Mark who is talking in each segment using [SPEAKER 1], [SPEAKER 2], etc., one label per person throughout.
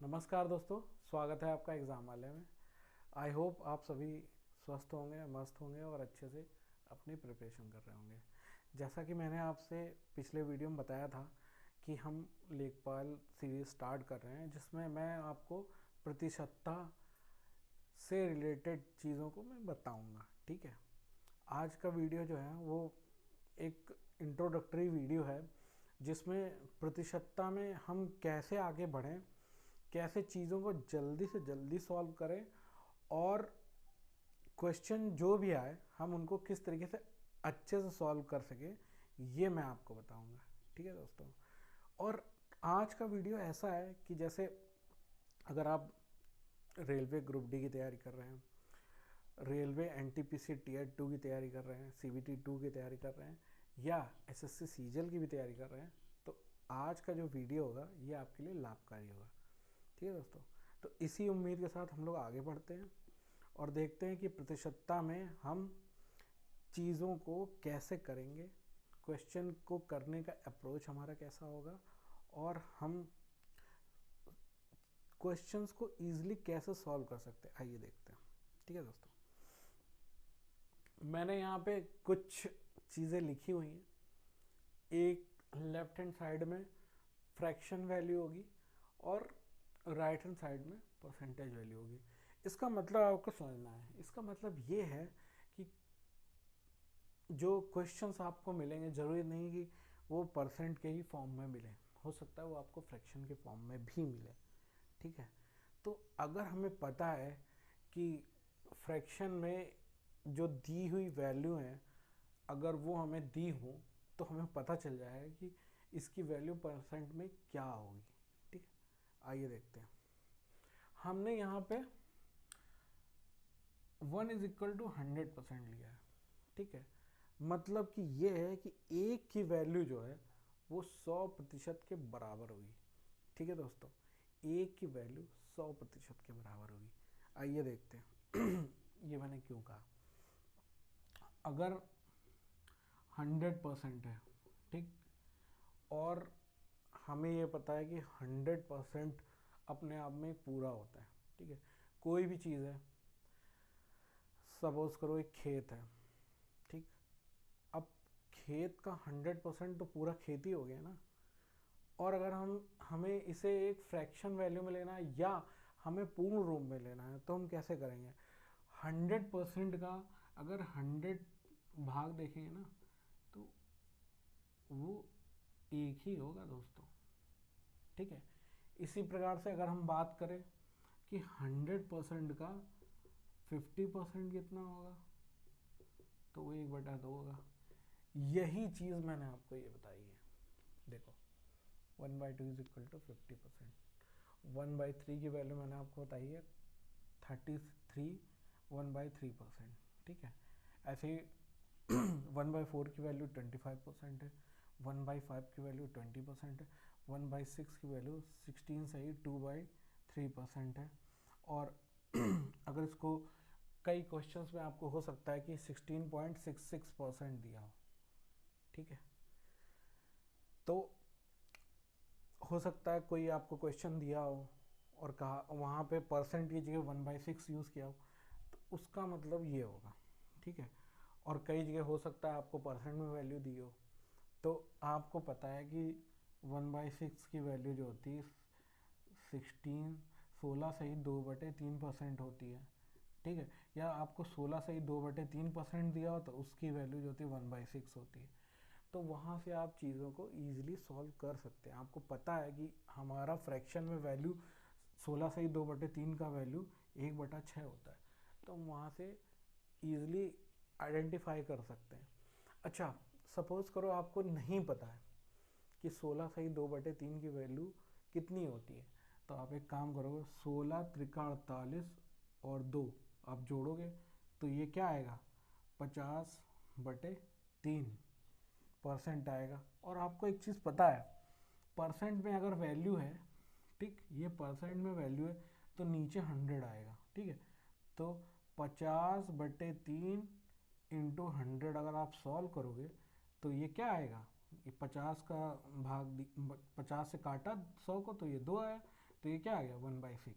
[SPEAKER 1] नमस्कार दोस्तों, स्वागत है आपका एग्ज़ाम वाले में। आई होप आप सभी स्वस्थ होंगे, मस्त होंगे और अच्छे से अपनी प्रिपरेशन कर रहे होंगे। जैसा कि मैंने आपसे पिछले वीडियो में बताया था कि हम लेखपाल सीरीज स्टार्ट कर रहे हैं, जिसमें मैं आपको प्रतिशतता से रिलेटेड चीज़ों को मैं बताऊंगा। ठीक है, आज का वीडियो जो है वो एक इंट्रोडक्टरी वीडियो है, जिसमें प्रतिशतता में हम कैसे आगे बढ़ें, कैसे चीज़ों को जल्दी से जल्दी सॉल्व करें और क्वेश्चन जो भी आए हम उनको किस तरीके से अच्छे से सॉल्व कर सकें, ये मैं आपको बताऊंगा। ठीक है दोस्तों, और आज का वीडियो ऐसा है कि जैसे अगर आप रेलवे ग्रुप डी की तैयारी कर रहे हैं, रेलवे एनटीपीसी टीयर 2 की तैयारी कर रहे हैं, सीबीटी 2 की तैयारी कर रहे हैं या एसएससी सीजीएल की भी तैयारी कर रहे हैं, तो आज का जो वीडियो होगा ये आपके लिए लाभकारी होगा। ठीक है दोस्तों, तो इसी उम्मीद के साथ हम लोग आगे बढ़ते हैं और देखते हैं कि प्रतिशतता में हम चीज़ों को कैसे करेंगे, क्वेश्चन को करने का अप्रोच हमारा कैसा होगा और हम क्वेश्चंस को ईजिली कैसे सॉल्व कर सकते हैं। आइए देखते हैं। ठीक है दोस्तों, मैंने यहाँ पे कुछ चीज़ें लिखी हुई हैं। एक लेफ्ट हैंड साइड में फ्रैक्शन वैल्यू होगी और राइट हैंड साइड में परसेंटेज वैल्यू होगी। इसका मतलब आपको समझना है। इसका मतलब ये है कि जो क्वेश्चंस आपको मिलेंगे ज़रूरी नहीं कि वो परसेंट के ही फॉर्म में मिले, हो सकता है वो आपको फ्रैक्शन के फॉर्म में भी मिले। ठीक है, तो अगर हमें पता है कि फ्रैक्शन में जो दी हुई वैल्यू है, अगर वो हमें दी हो तो हमें पता चल जाएगा कि इसकी वैल्यू परसेंट में क्या होगी। ठीक है, आइए देखते हैं। हमने यहाँ पे 1 = 100% लिया है। ठीक है, मतलब कि ये है कि एक की वैल्यू जो है वो 100% के बराबर होगी। ठीक है दोस्तों, एक की वैल्यू 100% के बराबर होगी। आइए देखते हैं ये मैंने क्यों कहा। अगर 100% है, ठीक, और हमें ये पता है कि 100% अपने आप में पूरा होता है। ठीक है, कोई भी चीज़ है, सपोज करो एक खेत है। ठीक, अब खेत का 100% तो पूरा खेत ही हो गया ना। और अगर हमें इसे एक फ्रैक्शन वैल्यू में लेना है या हमें पूर्ण रूप में लेना है, तो हम कैसे करेंगे। 100% का अगर 100 भाग देखेंगे ना, तो वो एक ही होगा दोस्तों। ठीक है, इसी प्रकार से अगर हम बात करें कि 100% का 50% कितना होगा, तो वो 1/2 होगा। यही चीज़ मैंने आपको ये बताई है। देखो, 1/2 = 50%। 1/3 की वैल्यू मैंने आपको बताई है 33 1/3%। ठीक है, ऐसे ही 1/4 की वैल्यू 25% है, 1/5 की वैल्यू 20% है, 1/6 की वैल्यू 16 से ही 2/3% है। और अगर इसको कई क्वेश्चंस में आपको हो सकता है कि 16.66% दिया हो। ठीक है, तो हो सकता है कोई आपको क्वेश्चन दिया हो और कहा वहाँ पे परसेंट की जगह 1/6 यूज़ किया हो, तो उसका मतलब ये होगा। ठीक है, और कई जगह हो सकता है आपको परसेंट में वैल्यू दी हो, तो आपको पता है कि 1/6 की वैल्यू जो होती है 16 से ही 2/3% होती है। ठीक है, या आपको 16 से ही 2/3% दिया हो, तो उसकी वैल्यू जो होती है 1/6 होती है। तो वहाँ से आप चीज़ों को ईजिली सॉल्व कर सकते हैं। आपको पता है कि हमारा फ्रैक्शन में वैल्यू 16 से ही 2/3 का वैल्यू 1/6 होता है, तो हम वहाँ से ईजिली आइडेंटिफाई कर सकते हैं। अच्छा, सपोज़ करो आपको नहीं पता है कि 16 से ही 2/3 की वैल्यू कितनी होती है, तो आप एक काम करोगे, 16 त्रिका 48 और 2 आप जोड़ोगे तो ये क्या आएगा, 50/3% आएगा। और आपको एक चीज़ पता है, परसेंट में अगर वैल्यू है, ठीक, ये परसेंट में वैल्यू है तो नीचे 100 आएगा। ठीक है, तो 50/3 इंटू 100 अगर आप सॉल्व करोगे तो ये क्या आएगा, ये 50 का भाग 50 से काटा 100 को, तो ये 2 आया। तो ये क्या आ गया 1/6।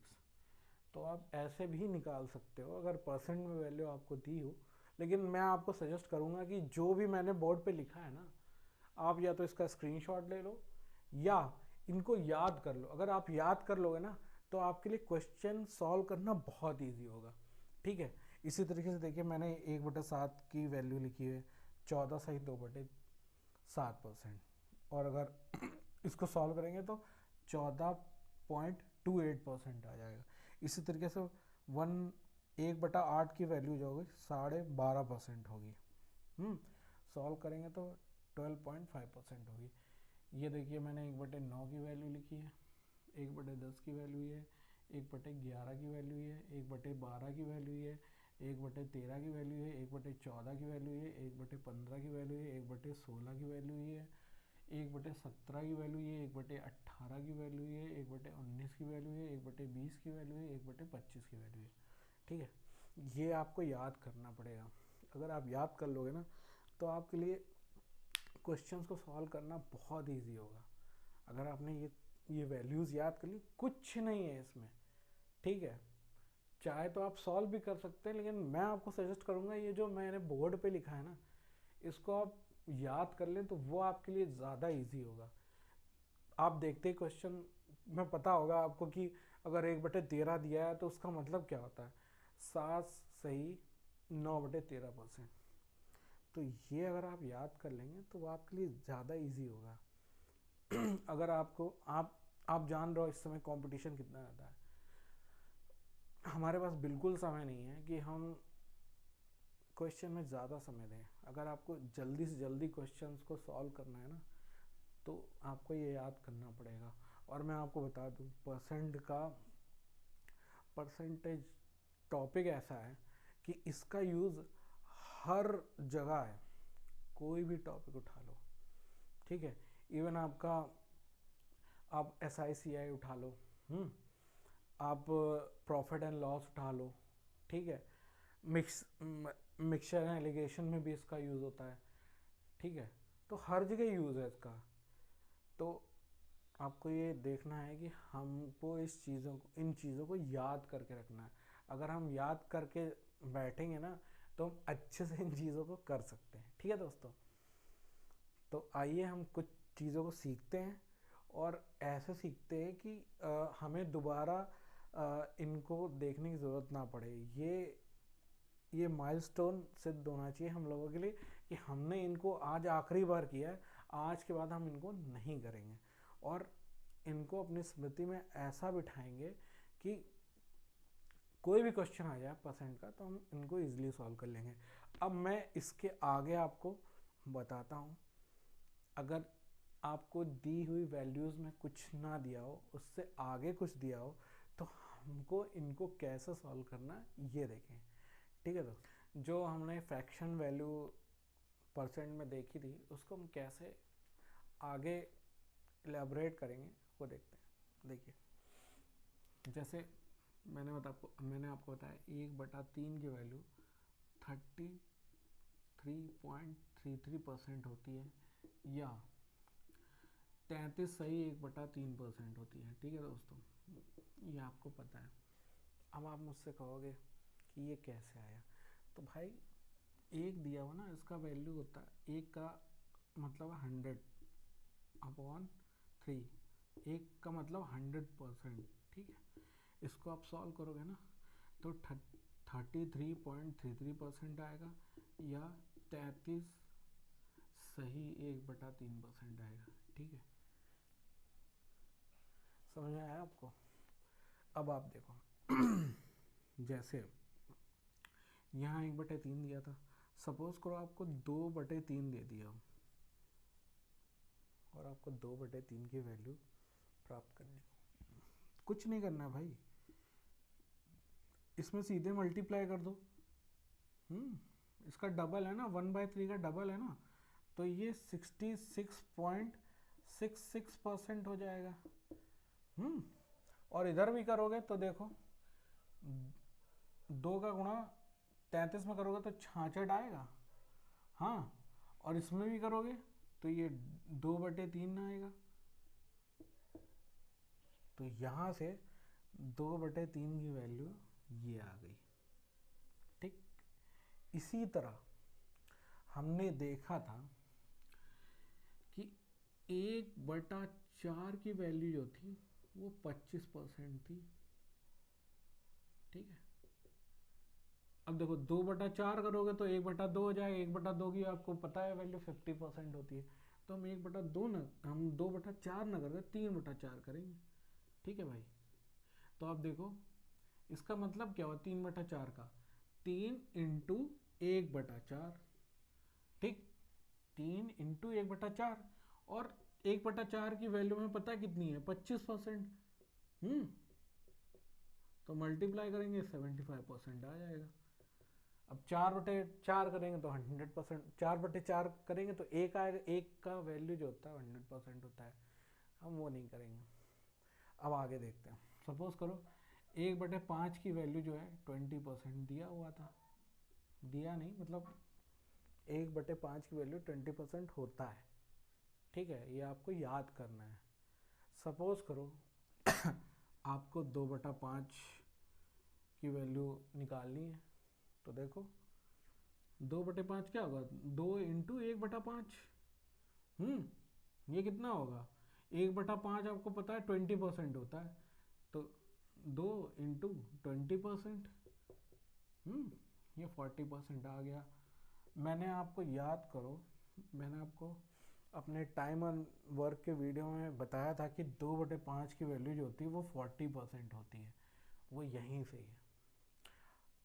[SPEAKER 1] तो आप ऐसे भी निकाल सकते हो अगर परसेंट में वैल्यू आपको दी हो। लेकिन मैं आपको सजेस्ट करूँगा कि जो भी मैंने बोर्ड पे लिखा है ना, आप या तो इसका स्क्रीनशॉट ले लो या इनको याद कर लो। अगर आप याद कर लोगे ना तो आपके लिए क्वेश्चन सॉल्व करना बहुत ईजी होगा। ठीक है, इसी तरीके से देखिए मैंने 1/7 की वैल्यू लिखी है 14 सही 2/7%। और अगर इसको सॉल्व करेंगे तो 14.28% आ जाएगा। इसी तरीके से 1/8 की वैल्यू जो होगी 12.5% होगी। सॉल्व करेंगे तो 12.5% होगी। ये देखिए मैंने 1/9 की वैल्यू लिखी है, 1/10 की वैल्यू है, 1/11 की वैल्यू है, 1/12 की वैल्यू है, 1/13 की वैल्यू है, 1/14 की वैल्यू है, 1/15 की वैल्यू है, 1/16 की वैल्यू है, 1/17 की वैल्यू है, 1/18 की वैल्यू है, 1/19 की वैल्यू है, 1/20 की वैल्यू है, 1/25 की वैल्यू है। ठीक है, ये आपको याद करना पड़ेगा। अगर आप याद कर लोगे ना तो आपके लिए क्वेश्चंस को सॉल्व करना बहुत इजी होगा। अगर आपने ये वैल्यूज़ याद कर ली, कुछ नहीं है इसमें। ठीक है, चाहे तो आप सॉल्व भी कर सकते हैं, लेकिन मैं आपको सजेस्ट करूँगा ये जो मैंने बोर्ड पे लिखा है ना, इसको आप याद कर लें तो वो आपके लिए ज़्यादा इजी होगा। आप देखते ही क्वेश्चन में पता होगा आपको कि अगर 1/13 दिया है तो उसका मतलब क्या होता है, 7 सही 9/13%। तो ये अगर आप याद कर लेंगे तो वो आपके लिए ज़्यादा इजी होगा। अगर आप जान रहे हो इस समय कंपटीशन कितना ज़्यादा है, हमारे पास बिल्कुल समय नहीं है कि हम क्वेश्चन में ज़्यादा समय दें। अगर आपको जल्दी से जल्दी क्वेश्चंस को सॉल्व करना है ना तो आपको ये याद करना पड़ेगा। और मैं आपको बता दूं, परसेंटेज टॉपिक ऐसा है कि इसका यूज़ हर जगह है। कोई भी टॉपिक उठा लो, ठीक है, इवन आप SICI उठा लो, आप प्रॉफिट एंड लॉस उठा लो, ठीक है, मिक्सचर एंड एलिगेशन में भी इसका यूज़ होता है। ठीक है, तो हर जगह यूज़ है इसका। तो आपको ये देखना है कि हमको इन चीज़ों को याद करके रखना है। अगर हम याद करके बैठेंगे ना तो हम अच्छे से इन चीज़ों को कर सकते हैं। ठीक है दोस्तों, तो आइए हम कुछ चीज़ों को सीखते हैं और ऐसे सीखते हैं कि हमें दोबारा इनको देखने की ज़रूरत ना पड़े। ये माइलस्टोन सिद्ध होना चाहिए हम लोगों के लिए कि हमने इनको आज आखिरी बार किया है, आज के बाद हम इनको नहीं करेंगे। और इनको अपनी स्मृति में ऐसा बिठाएंगे कि कोई भी क्वेश्चन आ जाए परसेंट का तो हम इनको इजीली सॉल्व कर लेंगे। अब मैं इसके आगे आपको बताता हूँ। अगर आपको दी हुई वैल्यूज़ में कुछ ना दिया हो, उससे आगे कुछ दिया हो, तो हमको इनको कैसे सॉल्व करना ये देखें। ठीक है, तो जो हमने फ्रैक्शन वैल्यू परसेंट में देखी थी उसको हम कैसे आगे एलेबरेट करेंगे वो देखते हैं। देखिए, जैसे मैंने आपको बताया 1/3 की वैल्यू 33.33% होती है या 33 सही 1/3% होती है। ठीक है दोस्तों, ये आपको पता है। अब आप मुझसे कहोगे कि ये कैसे आया, तो भाई एक दिया हुआ ना, इसका वैल्यू होता है, एक का मतलब 100/3, एक का मतलब 100%। ठीक है, इसको आप सॉल्व करोगे ना तो 33.33% आएगा या 33 सही 1/3% आएगा। ठीक है, समझ में आया आपको? अब आप देखो जैसे यहाँ 1/3 दिया था, सपोज करो आपको 2/3 दे दिया और आपको 2/3 की वैल्यू प्राप्त करनी, कुछ नहीं करना भाई, इसमें सीधे मल्टीप्लाई कर दो। इसका डबल है ना, 1/3 का डबल है ना, तो ये 66.66% हो जाएगा। और इधर भी करोगे तो देखो 2 का गुणा 33 में करोगे तो 66 आएगा। हाँ, और इसमें भी करोगे तो ये 2/3 आएगा। तो यहाँ से 2/3 की वैल्यू ये आ गई। ठीक, इसी तरह हमने देखा था कि 1/4 की वैल्यू जो थी वो 25% थी। ठीक है, अब देखो 2/4 करोगे तो 1/2 हो जाएगा। 1/2 की आपको पता है वैल्यू 50% होती है, तो हम 1/2 ना, हम 2/4 ना करके 3/4 करेंगे। ठीक है भाई, तो आप देखो इसका मतलब क्या हुआ 3/4 का, 3 इंटू 1/4। ठीक, 3 इंटू 1/4, और 1/4 की वैल्यू में पता है कितनी है, 25%। तो मल्टीप्लाई करेंगे 75% आ जाएगा। अब 4/4 करेंगे तो 100%, 4/4 करेंगे तो एक आएगा, एक का वैल्यू जो होता है 100% होता है, हम वो नहीं करेंगे। अब आगे देखते हैं। सपोज करो 1/5 की वैल्यू जो है 20% दिया हुआ था, दिया नहीं मतलब 1/5 की वैल्यू 20% होता है। ठीक है, ये आपको याद करना है। सपोज करो आपको 2/5 की वैल्यू निकालनी है, तो देखो 2/5 क्या होगा, 2 इंटू 1/5। ये कितना होगा, 1/5 आपको पता है 20% होता है, तो 2 इंटू 20%, ये 40% आ गया। मैंने आपको याद करो, मैंने आपको अपने टाइम एंड वर्क के वीडियो में बताया था कि 2/5 की वैल्यू जो होती है वो 40% होती है, वो यहीं से ही है।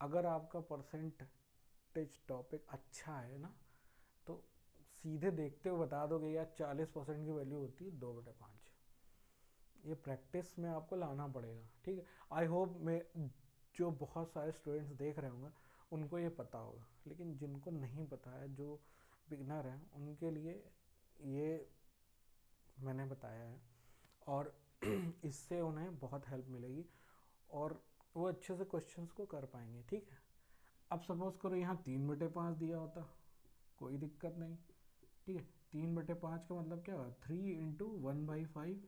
[SPEAKER 1] अगर आपका परसेंटेज टॉपिक अच्छा है ना, तो सीधे देखते हुए बता दोगे यार 40% की वैल्यू होती है 2/5। ये प्रैक्टिस में आपको लाना पड़ेगा। ठीक है, आई होप मैं जो बहुत सारे स्टूडेंट्स देख रहे होंगे उनको ये पता होगा, लेकिन जिनको नहीं पता है, जो बिगनर है, उनके लिए ये मैंने बताया है, और इससे उन्हें बहुत हेल्प मिलेगी और वो अच्छे से क्वेश्चंस को कर पाएंगे। ठीक है, अब सपोज करो यहाँ 3/5 दिया होता, कोई दिक्कत नहीं। ठीक है, 3/5 का मतलब क्या हुआ, 3 इंटू 1/5।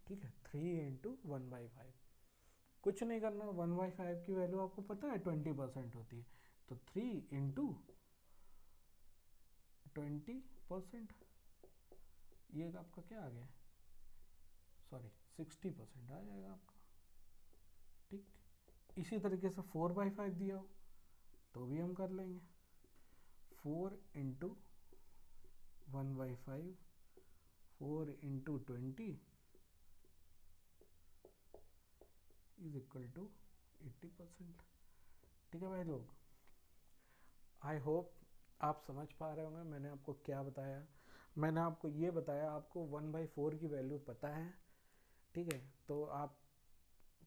[SPEAKER 1] ठीक है, 3 इंटू 1/5, कुछ नहीं करना। 1/5 की वैल्यू आपको पता है 20% होती है, तो 3 इंटू 20%, ये आपका क्या आ गया, सॉरी 60% आ जाएगा आपका। ठीक, इसी तरीके से 4/5 दिया हो तो भी हम कर लेंगे। 4 into 1/5, 4 into 20 is equal to 80%। ठीक है भाई लोग, आई होप आप समझ पा रहे होंगे मैंने आपको क्या बताया। मैंने आपको ये बताया, आपको 1/4 की वैल्यू पता है। ठीक है, तो आप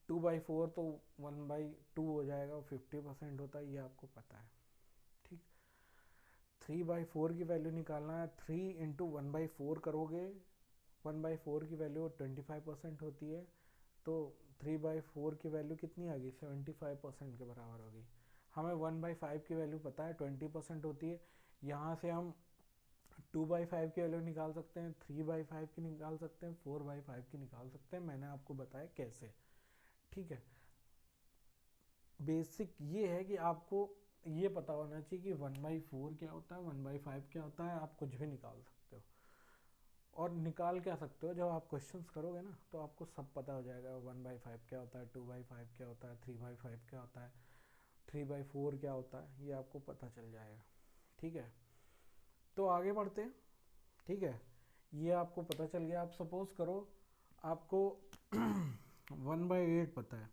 [SPEAKER 1] 2/4 तो 1/2 हो जाएगा, 50% होता है, ये आपको पता है। ठीक, 3/4 की वैल्यू निकालना है, 3 इंटू 1/4 करोगे, 1/4 की वैल्यू 25% होती है, तो 3/4 की वैल्यू कितनी आ गई, 75% के बराबर होगी। हमें 1/5 की वैल्यू पता है 20% होती है, यहाँ से हम 2/5 की वैल्यू निकाल सकते हैं, 3/5 की निकाल सकते हैं, 4/5 की निकाल सकते हैं। मैंने आपको बताया कैसे। ठीक है, बेसिक ये है कि आपको ये पता होना चाहिए कि 1/4 क्या होता है, 1/5 क्या होता है, आप कुछ भी निकाल सकते हो। और निकाल क्या सकते हो, जब आप क्वेश्चंस करोगे ना तो आपको सब पता हो जाएगा। 1/5 क्या होता है, 2/5 क्या होता है, 3/5 क्या होता है, 3/4 क्या होता है, ये आपको पता चल जाएगा। ठीक है, तो आगे बढ़ते हैं। ठीक है, ये आपको पता चल गया। आप सपोज करो आपको 1/8 पता है,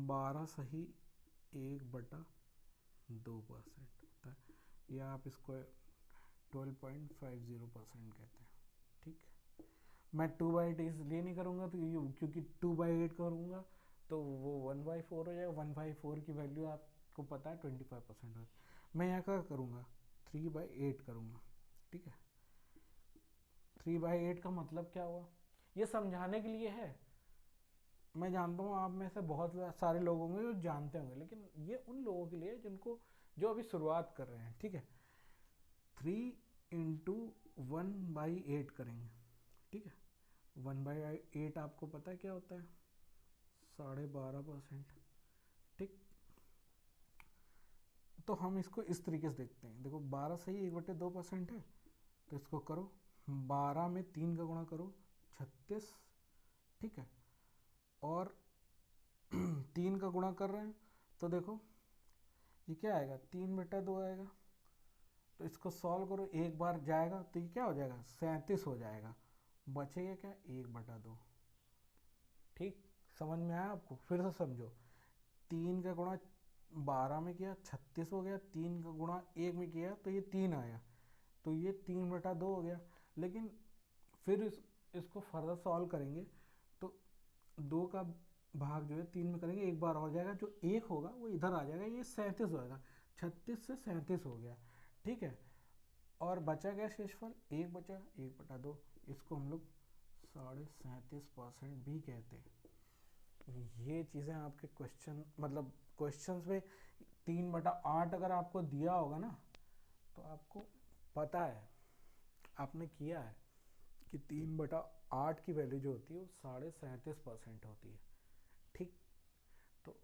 [SPEAKER 1] 12 सही 1/2% होता है, या आप इसको 12.50% कहते हैं। ठीक, मैं 2/8 इसलिए नहीं करूँगा तो क्योंकि 2/8 करूँगा तो वो 1/4 हो जाएगा। 1/4 की वैल्यू आपको पता है 25% है, मैं यहाँ क्या करूँगा 3/8 करूँगा। ठीक है, 3/8 का मतलब क्या हुआ, ये समझाने के लिए है। मैं जानता हूँ आप में से बहुत सारे लोग होंगे जो जानते होंगे, लेकिन ये उन लोगों के लिए जिनको जो अभी शुरुआत कर रहे हैं। ठीक है, 3 इंटू 1/8 करेंगे, ठीक है। 1/8 आपको पता है क्या होता है, 12.5%, ठीक। तो हम इसको इस तरीके से देखते हैं, देखो 12 सही 1/2% है, तो इसको करो 12 में 3 का गुणा करो 36, ठीक है। और 3 का गुणा कर रहे हैं तो देखो ये क्या आएगा, 3/2 आएगा। तो इसको सॉल्व करो, एक बार जाएगा तो ये क्या हो जाएगा, 37 हो जाएगा। बचेगा क्या, 1/2। ठीक, समझ में आया आपको? फिर से समझो, 3 का गुणा 12 में किया 36 हो गया, 3 का गुणा 1 में किया तो ये 3 आया, तो ये 3/2 हो गया। लेकिन फिर इसको फर्दर सॉल्व करेंगे तो 2 का भाग जो है 3 में करेंगे, एक बार और जाएगा, जो 1 होगा वो इधर आ जाएगा, ये 37 होगा, 36 से 37 हो गया, ठीक है। और बचा क्या शेषफल, 1 बचा, 1/2। इसको हम लोग 37.5% भी कहते हैं। ये चीज़ें आपके क्वेश्चन, मतलब क्वेश्चंस में 3/8 अगर आपको दिया होगा ना, तो आपको पता है, आपने किया है कि 3/8 की वैल्यू जो होती है वो 37.5% होती है, ठीक। तो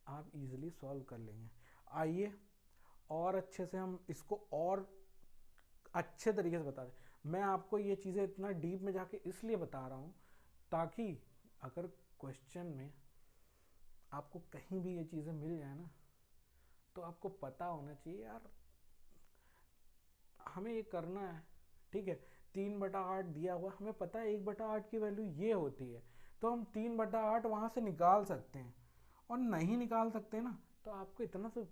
[SPEAKER 1] आप इजीली सॉल्व कर लेंगे। आइए और अच्छे से हम इसको और अच्छे तरीके से बता दें। मैं आपको ये चीज़ें इतना डीप में जाके इसलिए बता रहा हूँ ताकि अगर क्वेश्चन में आपको कहीं भी ये चीज़ें मिल जाए ना, तो आपको पता होना चाहिए यार हमें ये करना है, ठीक है। 3/8 दिया हुआ, हमें पता है 1/8 की वैल्यू ये होती है, तो हम 3/8 वहाँ से निकाल सकते हैं। और नहीं निकाल सकते ना, तो आपको इतना तो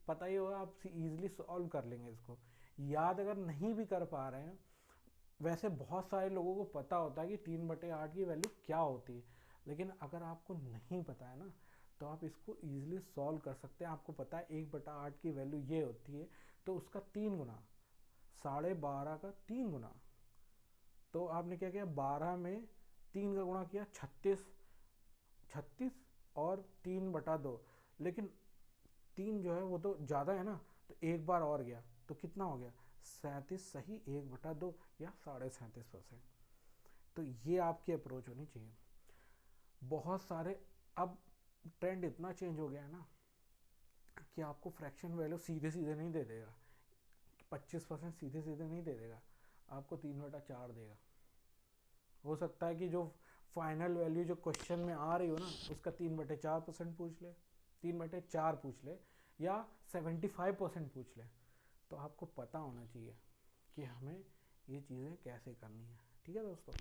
[SPEAKER 1] पता ही होगा, आप इजीली सॉल्व कर लेंगे इसको। याद अगर नहीं भी कर पा रहे हैं, वैसे बहुत सारे लोगों को पता होता है कि 3/8 की वैल्यू क्या होती है, लेकिन अगर आपको नहीं पता है ना, तो आप इसको ईजिली सॉल्व कर सकते हैं। आपको पता है 1/8 की वैल्यू ये होती है, तो उसका 3 गुना, 12.5 का 3 गुना। तो आपने क्या किया, 12 में 3 का गुणा किया 36, 36 और 3/2। लेकिन 3 जो है वो तो ज़्यादा है ना, तो एक बार और गया तो कितना हो गया, 37 सही 1/2 या 37.5%। तो ये आपकी अप्रोच होनी चाहिए। बहुत सारे, अब ट्रेंड इतना चेंज हो गया है ना कि आपको फ्रैक्शन वैल्यू सीधे सीधे नहीं दे देगा, 25% सीधे सीधे नहीं दे देगा, आपको 3/4 देगा। हो सकता है कि जो फाइनल वैल्यू जो क्वेश्चन में आ रही हो ना, उसका 3/4% पूछ ले, 3/4 पूछ ले, या 75% पूछ ले। तो आपको पता होना चाहिए कि हमें ये चीज़ें कैसे करनी है, ठीक है दोस्तों।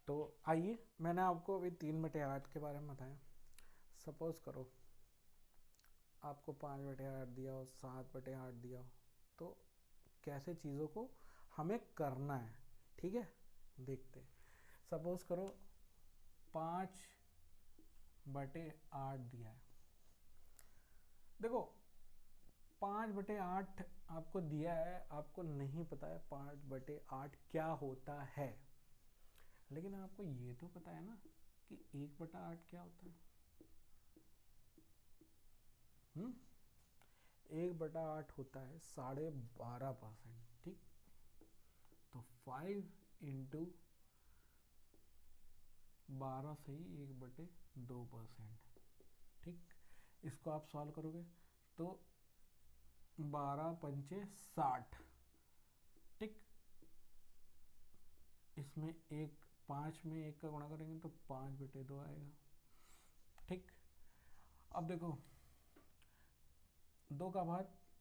[SPEAKER 1] तो आइए, मैंने आपको अभी 3/8 के बारे में बताया। सपोज करो आपको 5/8 दिया हो, 7/8 दिया हो, तो कैसे चीज़ों को हमें करना है, ठीक है, देखते हैं। सपोज करो 5/8 दिया है। देखो 5/8 आपको दिया है, आपको नहीं पता है 5/8 क्या होता है, लेकिन आपको ये तो पता है ना कि 1/8 क्या होता है। 1/8 होता है 12.5%, ठीक। तो 5 × 12 सही 1/2%, ठीक। इसको आप सॉल्व करोगे तो 12×5 = 60, ठीक। इसमें 5 में 1 का गुणा करेंगे तो 5/2 आएगा, ठीक। अब देखो 2 का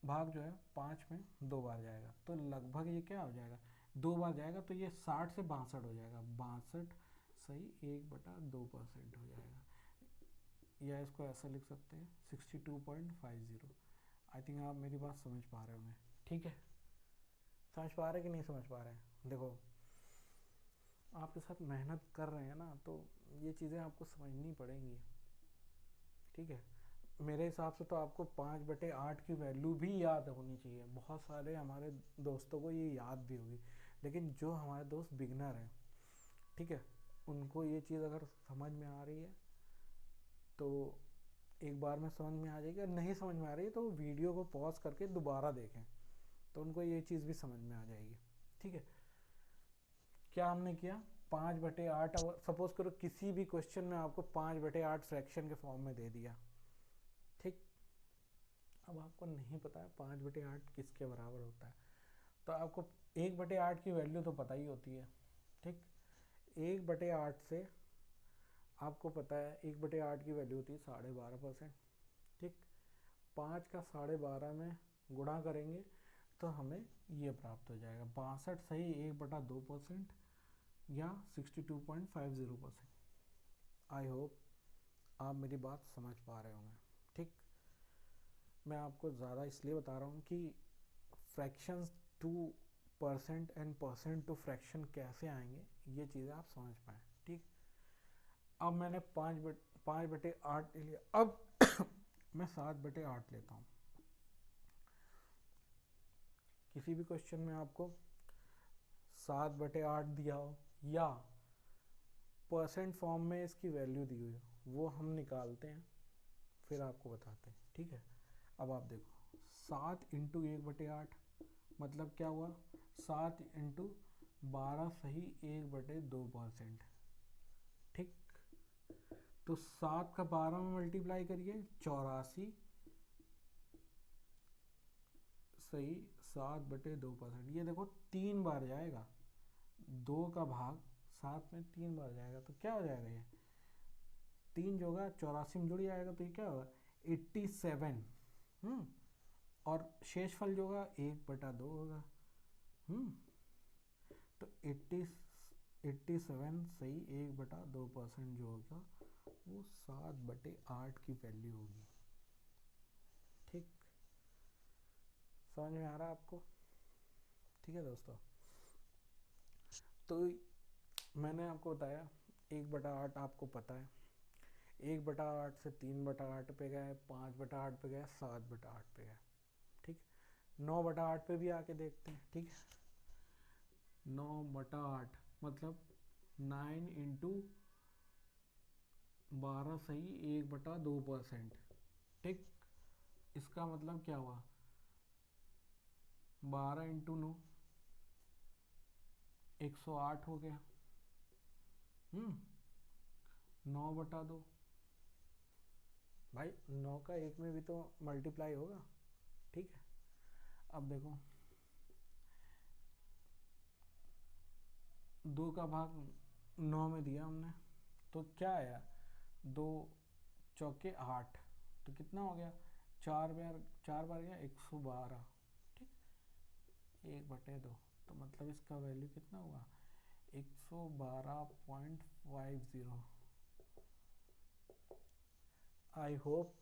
[SPEAKER 1] भाग जो है 5 में 2 बार जाएगा, तो लगभग ये क्या हो जाएगा, 2 बार जाएगा, तो ये 60 से 62 हो जाएगा, 62 सही 1/2% हो जाएगा। या इसको ऐसा लिख सकते हैं 62.50। आई थिंक आप मेरी बात समझ पा रहे होंगे, ठीक है। समझ पा रहे हैं कि नहीं समझ पा रहे हैं? देखो आपके साथ मेहनत कर रहे हैं ना, तो ये चीज़ें आपको समझनी पड़ेंगी, ठीक है। मेरे हिसाब से तो आपको 5/8 की वैल्यू भी याद होनी चाहिए। बहुत सारे हमारे दोस्तों को ये याद भी होगी, लेकिन जो हमारे दोस्त बिगनर हैं, ठीक है, उनको ये चीज़ अगर समझ में आ रही है तो एक बार में समझ में आ जाएगी, और नहीं समझ में आ रही है तो वीडियो को पॉज करके दोबारा देखें, तो उनको ये चीज़ भी समझ में आ जाएगी, ठीक है। क्या हमने किया, 5/8। सपोज करो किसी भी क्वेश्चन में आपको 5/8 फ्रैक्शन के फॉर्म में दे दिया, ठीक। अब आपको नहीं पता है 5/8 किसके बराबर होता है, तो आपको 1/8 की वैल्यू तो पता ही होती है, ठीक। 1/8 से आपको पता है 1/8 की वैल्यू होती है 12.5%, ठीक। 5 का 12.5 में गुणा करेंगे तो हमें ये प्राप्त हो जाएगा 62 सही 1/2% या 62.50%। आई होप आप मेरी बात समझ पा रहे होंगे, ठीक। मैं आपको ज़्यादा इसलिए बता रहा हूँ कि fractions to percent and percent to fraction कैसे आएंगे, ये चीज़ें आप समझ पाएँ, ठीक। अब मैंने 5/8 ले लिया, अब मैं 7/8 लेता हूँ। किसी भी क्वेश्चन में आपको 7/8 दिया हो या परसेंट फॉर्म में इसकी वैल्यू दी हुई हो, वो हम निकालते हैं फिर आपको बताते हैं, ठीक है। अब आप देखो 7 इंटू 1/8 मतलब क्या हुआ, 7 इंटू 12 सही 1/2%, ठीक। तो 7 का 12 में मल्टीप्लाई करिए 84 सही 7/2%। ये देखो 3 बार जाएगा, 2 का भाग 7 में 3 बार जाएगा, तो क्या हो जाएगा, ये 3 जो होगा 84 में जुड़ जाएगा, तो ये क्या होगा 87। और शेषफल जो होगा 1/2 होगा। तो 87 सही 1/2% जो होगा वो 7/8 की वैल्यू होगी, ठीक। समझ में आ रहा है आपको, ठीक है दोस्तों। तो मैंने आपको बताया 1/8 आपको पता है, 1/8 से 3/8 पे गए, 5/8 पे गए, 7/8 पे गए, ठीक। 9/8 पे भी आके देखते हैं, ठीक है। 9/8 मतलब 9 इंटू 12 सही 1/2%, ठीक। इसका मतलब क्या हुआ, 12 इंटू 9 108 हो गया। 9/2 भाई 9 का 1 में भी तो मल्टीप्लाई होगा, ठीक है। अब देखो 2 का भाग 9 में दिया हमने, तो क्या आया, 2 चौके 8, तो कितना हो गया, 4 बार गया 112, ठीक। 1/2 तो मतलब इसका वैल्यू कितना हुआ 112.50। आई होप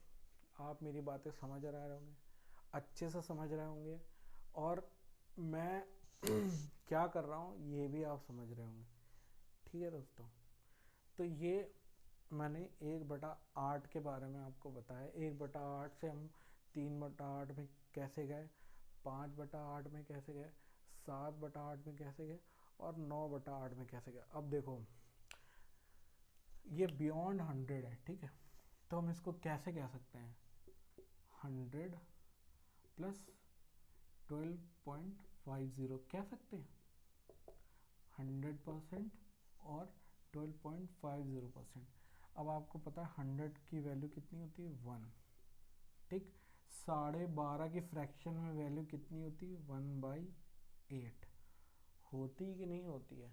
[SPEAKER 1] आप मेरी बातें समझ रहे होंगे, अच्छे से समझ रहे होंगे, और मैं क्या कर रहा हूँ ये भी आप समझ रहे होंगे, ठीक है दोस्तों। तो ये मैंने 1/8 के बारे में आपको बताया। 1/8 से हम 3/8 में कैसे गए, 5/8 में कैसे गए, 7/8 में कैसे गए, और 9/8 में कैसे गए। अब देखो ये बियॉन्ड 100 है, ठीक है। तो हम इसको कैसे कह सकते हैं, 100 प्लस 12.50 कह सकते हैं, 100% और 12.50%। अब आपको पता है 100 की वैल्यू कितनी होती है 1, ठीक। 12.5 की फ्रैक्शन में वैल्यू कितनी होती है 1/8 होती कि नहीं होती है,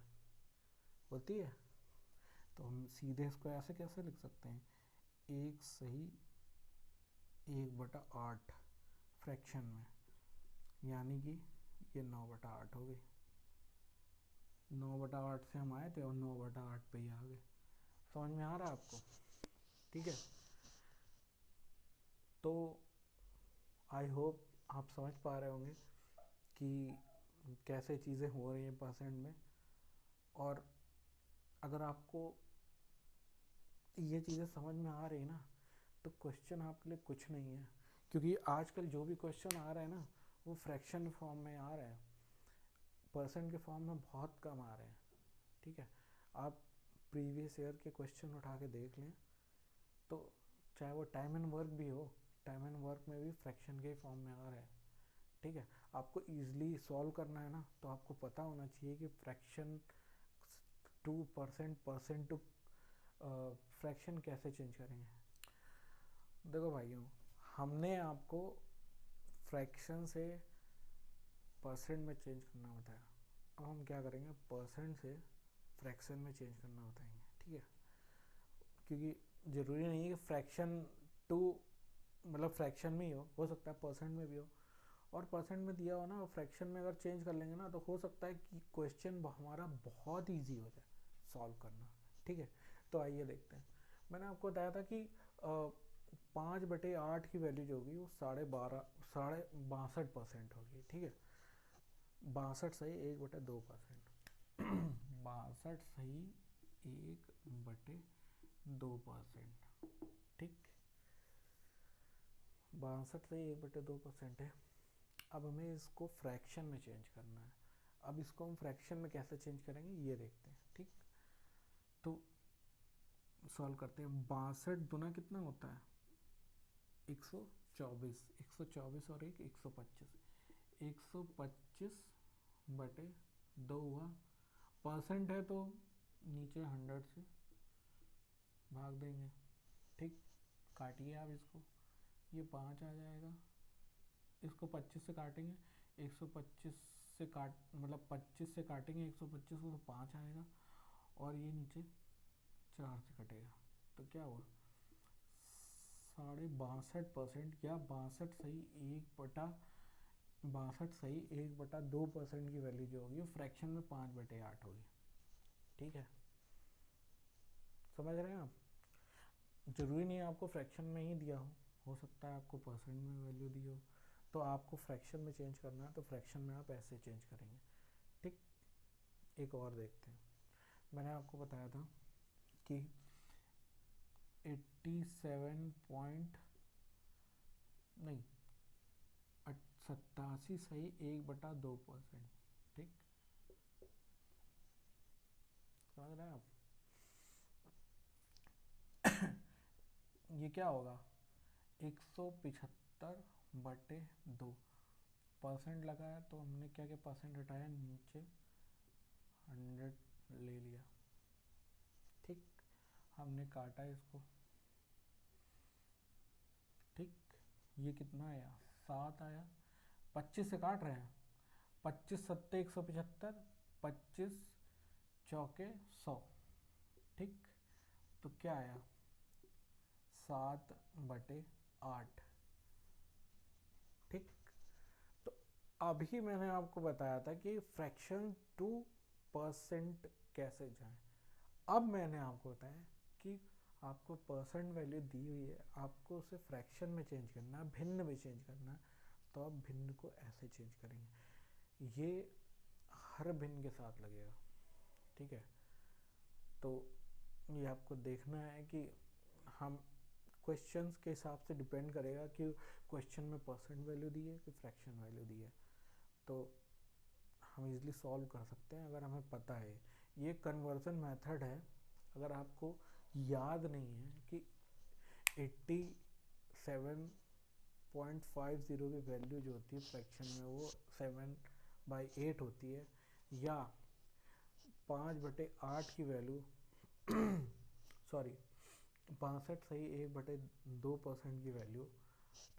[SPEAKER 1] होती है। तो हम सीधे इसको ऐसे कैसे लिख सकते हैं, 1 सही 1/8 फ्रैक्शन में, यानी कि ये 9/8 हो गई। 9/8 से हम आए थे और 9/8 पे ही आ गए। समझ में आ रहा है आपको, ठीक है। तो आई होप आप समझ पा रहे होंगे कि कैसे चीज़ें हो रही हैं परसेंट में। और अगर आपको ये चीज़ें समझ में आ रही ना, तो क्वेश्चन आपके लिए कुछ नहीं है, क्योंकि आजकल जो भी क्वेश्चन आ रहे हैं ना वो फ्रैक्शन फॉर्म में आ रहे हैं, परसेंट के फॉर्म में बहुत कम आ रहे हैं, ठीक है। आप प्रीवियस ईयर के क्वेश्चन उठा के देख लें, तो चाहे वो टाइम एंड वर्क भी हो, टाइम एंड वर्क में भी फ्रैक्शन के फॉर्म में आ रहा है, ठीक है। आपको ईजिली सॉल्व करना है ना, तो आपको पता होना चाहिए कि fraction percent percent to fraction कैसे चेंज करेंगे? देखो भाइयों, हमने आपको फ्रैक्शन से परसेंट में चेंज करना बताया, अब हम क्या करेंगे, परसेंट से फ्रैक्शन में चेंज करना बताएंगे, ठीक है? क्योंकि ज़रूरी नहीं है कि फ्रैक्शन टू मतलब फ्रैक्शन में ही हो सकता है परसेंट में भी हो, और परसेंट में दिया हो ना, फ्रैक्शन में अगर चेंज कर लेंगे ना तो हो सकता है कि क्वेश्चन हमारा बहुत ईजी हो जाए सॉल्व करना, ठीक है? तो आइए देखते हैं। मैंने आपको बताया था कि 5/8 की वैल्यू जो होगी वो 62.5% होगी, ठीक है? 62 सही 1/2%। 62 सही 1/2%, ठीक? 62 सही 1/2% है। अब हमें इसको फ्रैक्शन में चेंज करना है। अब इसको हम फ्रैक्शन में कैसे चेंज करेंगे ये देखते हैं, ठीक? तो सॉल्व करते हैं। 62 गुना कितना होता है? 124। 124 और 125। 125/2 हुआ। परसेंट है तो नीचे 100 से भाग देंगे, ठीक? काटिए आप इसको, ये 5 आ जाएगा। इसको 25 से काटेंगे, 125 से काट मतलब 25 से काटेंगे 125 को तो 5 आएगा, और ये नीचे 4 से कटेगा तो क्या हुआ? 62.5% या 62 सही 1/2% की वैल्यू जो होगी वो फ्रैक्शन में 5/8 होगी, ठीक है? समझ रहे हैं आप? जरूरी नहीं है आपको फ्रैक्शन में ही दिया हो सकता है आपको परसेंट में वैल्यू दी हो, तो आपको फ्रैक्शन में चेंज करना है तो फ्रैक्शन में आप ऐसे चेंज करेंगे, ठीक? एक और देखते हैं। मैंने आपको बताया था कि 87 पॉइंट नहीं 87 सही 1/2%, ठीक? समझ रहे हैं आप? ये क्या होगा? 175/2 परसेंट लगा है तो हमने क्या क्या परसेंट हटाया, नीचे 100 ले लिया, ठीक? हमने काटा इसको, ठीक? ये कितना आया? 7 आया। 25 से काट रहे हैं, 25 सत्ते 175, 25 चौके 100, ठीक? तो क्या आया? 7/8, ठीक? तो अभी मैंने आपको बताया था कि फ्रैक्शन टू परसेंट कैसे जाए। अब मैंने आपको बताया कि आपको परसेंट वैल्यू दी हुई है, आपको उसे फ्रैक्शन में चेंज करना है, भिन्न में चेंज करना है, तो आप भिन्न को ऐसे चेंज करेंगे। ये हर भिन्न के साथ लगेगा, ठीक है? तो ये आपको देखना है कि हम क्वेश्चंस के हिसाब से डिपेंड करेगा कि क्वेश्चन में परसेंट वैल्यू दी है कि फ्रैक्शन वैल्यू दी है, तो हम इजीली सॉल्व कर सकते हैं अगर हमें पता है। ये कन्वर्जन मेथड है। अगर आपको याद नहीं है कि 87.50 की वैल्यू जो होती है फ्रैक्शन में वो 7/8 होती है, या 5/8 की वैल्यू सॉरी 62 सही 1/2% की वैल्यू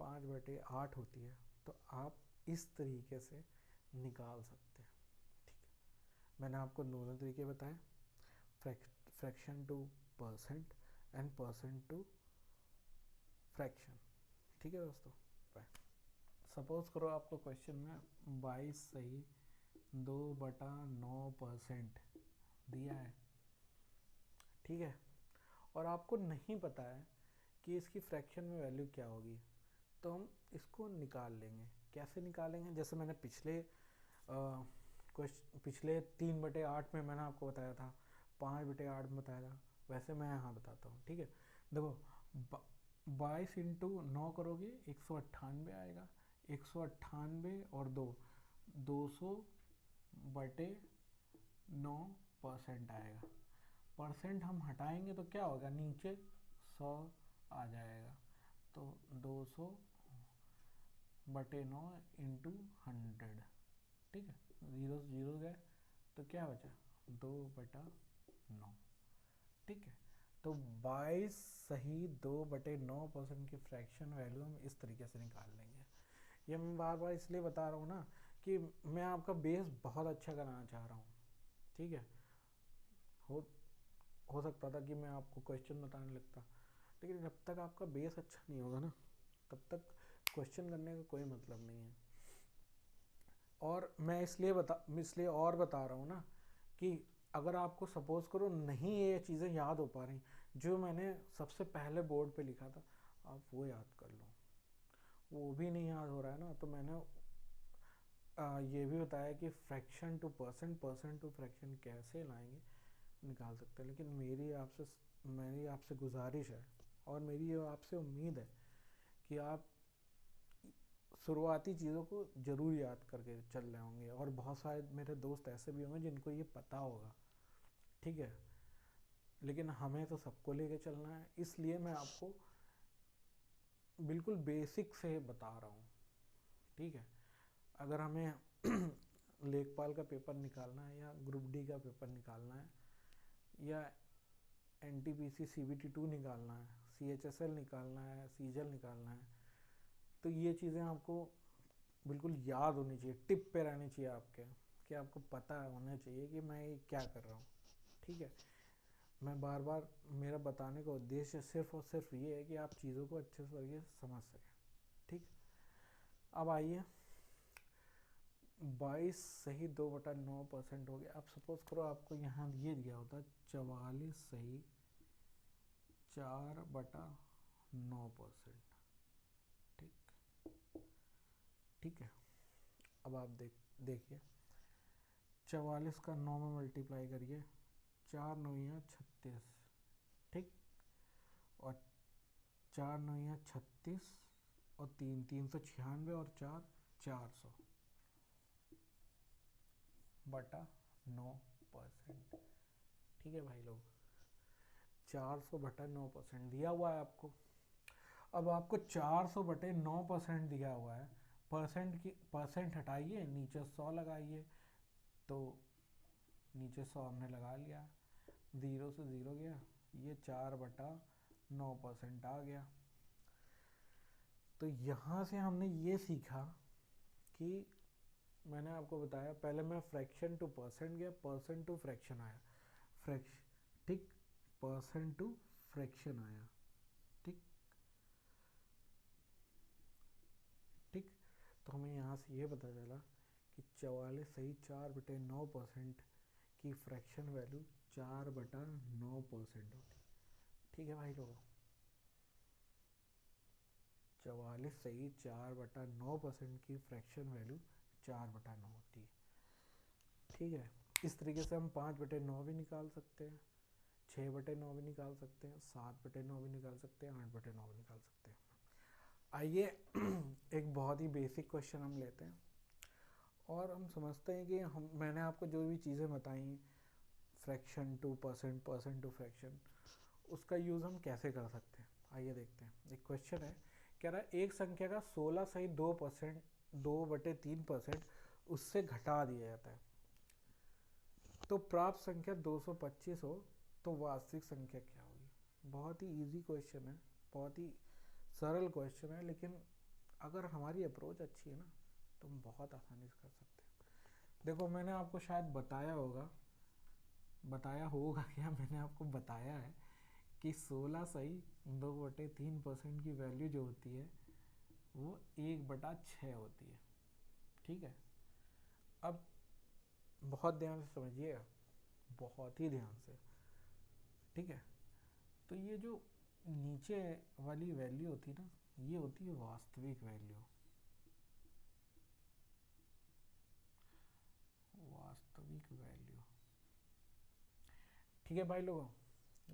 [SPEAKER 1] 5/8 होती है, तो आप इस तरीके से निकाल सकते हैं, ठीक है? मैंने आपको दोनों तरीके बताए, fraction to percent and percent to fraction, ठीक है दोस्तों? सपोज करो आपको क्वेश्चन में 22 सही 2/9% दिया है, ठीक है? और आपको नहीं पता है कि इसकी फ्रैक्शन में वैल्यू क्या होगी, तो हम इसको निकाल लेंगे। कैसे निकालेंगे? जैसे मैंने पिछले 3/8 में मैंने आपको बताया था, 5/8 में बताया था, वैसे मैं यहाँ बताता हूँ, ठीक है? देखो 22 इंटू 9 करोगे 198 आएगा, 198 और 200/9% आएगा। परसेंट हम हटाएंगे तो क्या होगा? नीचे 100 आ जाएगा, तो 200/9 इंटू 100, ठीक है? 0 0 गए तो क्या बचा? 2/9, 9। ठीक है, तो 22 सही 2/9% की फ्रैक्शन वैल्यू हम इस तरीके से निकाल लेंगे। ये मैं बार बार इसलिए बता रहा हूँ ना कि मैं आपका बेस बहुत अच्छा कराना चाह रहा हूँ। ठीक है, हो सकता था कि मैं आपको क्वेश्चन बताने लगता, लेकिन जब तक आपका बेस अच्छा नहीं होगा ना, तब तक क्वेश्चन करने का कोई मतलब नहीं है। और मैं इसलिए और बता रहा हूँ ना कि अगर आपको सपोज करो नहीं ये चीज़ें याद हो पा रही, जो मैंने सबसे पहले बोर्ड पे लिखा था आप वो याद कर लो, वो भी नहीं याद हो रहा है ना, तो मैंने ये भी बताया कि fraction to percent, percent to fraction कैसे लाएंगे, निकाल सकते हैं। लेकिन मेरी आपसे गुजारिश है और मेरी आपसे उम्मीद है कि आप शुरुआती चीज़ों को ज़रूर याद करके चल रहे होंगे, और बहुत सारे मेरे दोस्त ऐसे भी होंगे जिनको ये पता होगा। ठीक है, लेकिन हमें तो सबको लेके चलना है, इसलिए मैं आपको बिल्कुल बेसिक से बता रहा हूँ। ठीक है, अगर हमें लेखपाल का पेपर निकालना है या ग्रुप डी का पेपर निकालना है या NTPC CBT2 निकालना है, CHSL निकालना है, सीजल निकालना है, तो ये चीज़ें आपको बिल्कुल याद होनी चाहिए, टिप पे रहनी चाहिए आपके, कि आपको पता होना चाहिए कि मैं ये क्या कर रहा हूँ। ठीक है, मैं बार बार मेरा बताने का उद्देश्य सिर्फ और सिर्फ ये है कि आप चीज़ों को अच्छे से समझ सकें। ठीक, अब आइए 22 सही 2/9% हो गया। अब सपोज करो आपको यहाँ ये दिया होता 44 सही 4/9%। ठीक, ठीक है, अब आप देखिए 44 का 9 में मल्टीप्लाई करिए, 4 9 36। ठीक, और 4 9 36 और 3 396 और 4 400 बटा 9%। ठीक है भाई लोग, 400/9% दिया हुआ है आपको। अब आपको 400/9% दिया हुआ है, परसेंट हटाइए, नीचे 100 लगाइए, तो नीचे 100 हमने लगा लिया, 0 से 0 गया, ये 4/9% आ गया। तो यहाँ से हमने ये सीखा कि मैंने आपको बताया, पहले मैं फ्रैक्शन टू परसेंट गया, परसेंट टू फ्रैक्शन आया, ठीक, परसेंट टू फ्रैक्शन आया। ठीक, ठीक, तो हमें यहाँ से ये पता चला कि 44 सही 4/9% की फ्रैक्शन वैल्यू 4/9% होती। ठीक है भाई लोगों, 44 सही 4/9% की फ्रैक्शन वैल्यू 4/9 होती है। ठीक है, इस तरीके से हम 5/9 भी निकाल सकते हैं, 6/9 भी निकाल सकते हैं, 7/9 भी निकाल सकते हैं, 8/9 भी निकाल सकते हैं। आइए एक बहुत ही बेसिक क्वेश्चन हम लेते हैं और हम समझते हैं कि मैंने आपको जो भी चीज़ें बताई, fraction to percent, percent to fraction, उसका यूज़ हम कैसे कर सकते हैं। आइए देखते हैं। एक क्वेश्चन है, कह रहा है एक संख्या का 16 सही 2%, 2/3% उससे घटा दिया जाता है, तो प्राप्त संख्या 225 हो तो वास्तविक संख्या क्या होगी। बहुत ही इजी क्वेश्चन है, बहुत ही सरल क्वेश्चन है, लेकिन अगर हमारी अप्रोच अच्छी है ना तो हम बहुत आसानी से कर सकते हैं। देखो मैंने आपको शायद बताया होगा क्या, मैंने आपको बताया है कि 16 सही 2/3% की वैल्यू जो होती है वो 1/6 होती है। ठीक है, अब बहुत ध्यान से समझिएगा, बहुत ही ध्यान से। ठीक है, तो ये जो नीचे वाली वैल्यू होती है ना, ये होती है वास्तविक वैल्यू, वास्तविक वैल्यू। ठीक है भाई लोगों,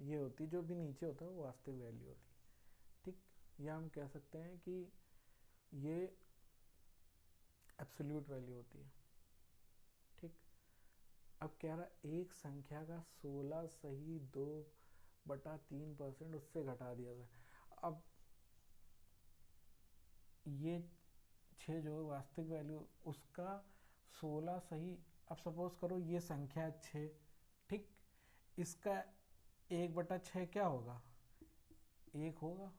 [SPEAKER 1] ये होती, जो भी नीचे होता है वो वास्तविक वैल्यू होती है। ठीक, या हम कह सकते हैं कि ये एब्सोल्यूट वैल्यू होती है। ठीक, अब कह रहा एक संख्या का 16 सही 2/3% उससे घटा दिया जाए। अब ये 6 जो वास्तविक वैल्यू, उसका 16 सही, अब सपोज करो ये संख्या 6। ठीक, इसका 1/6 क्या होगा, 1 होगा।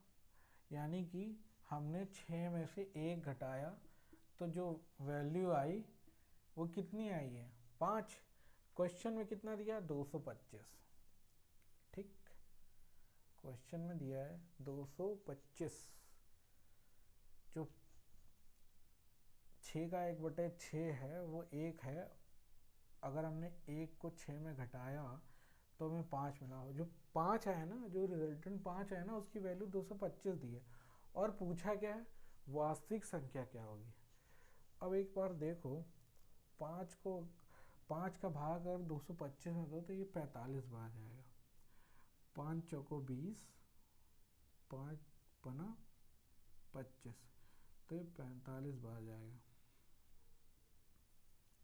[SPEAKER 1] यानी कि हमने 6 में से 1 घटाया तो जो वैल्यू आई वो कितनी आई है, 5। क्वेश्चन में कितना दिया, 225। ठीक, क्वेश्चन में दिया है 225। जो 6 का 1/6 है वो 1 है। अगर हमने 1 को 6 में घटाया तो हमें 5 मिला। जो 5 है ना, जो रिजल्टेंट 5 है ना, उसकी वैल्यू 225 दी है। और पूछा क्या है, वास्तविक संख्या क्या होगी। अब एक बार देखो, 5 का भाग अगर 225 में दो तो ये 45 बार जाएगा। 5 चौको 20, 5 बना 25, तो ये 45 बार जाएगा।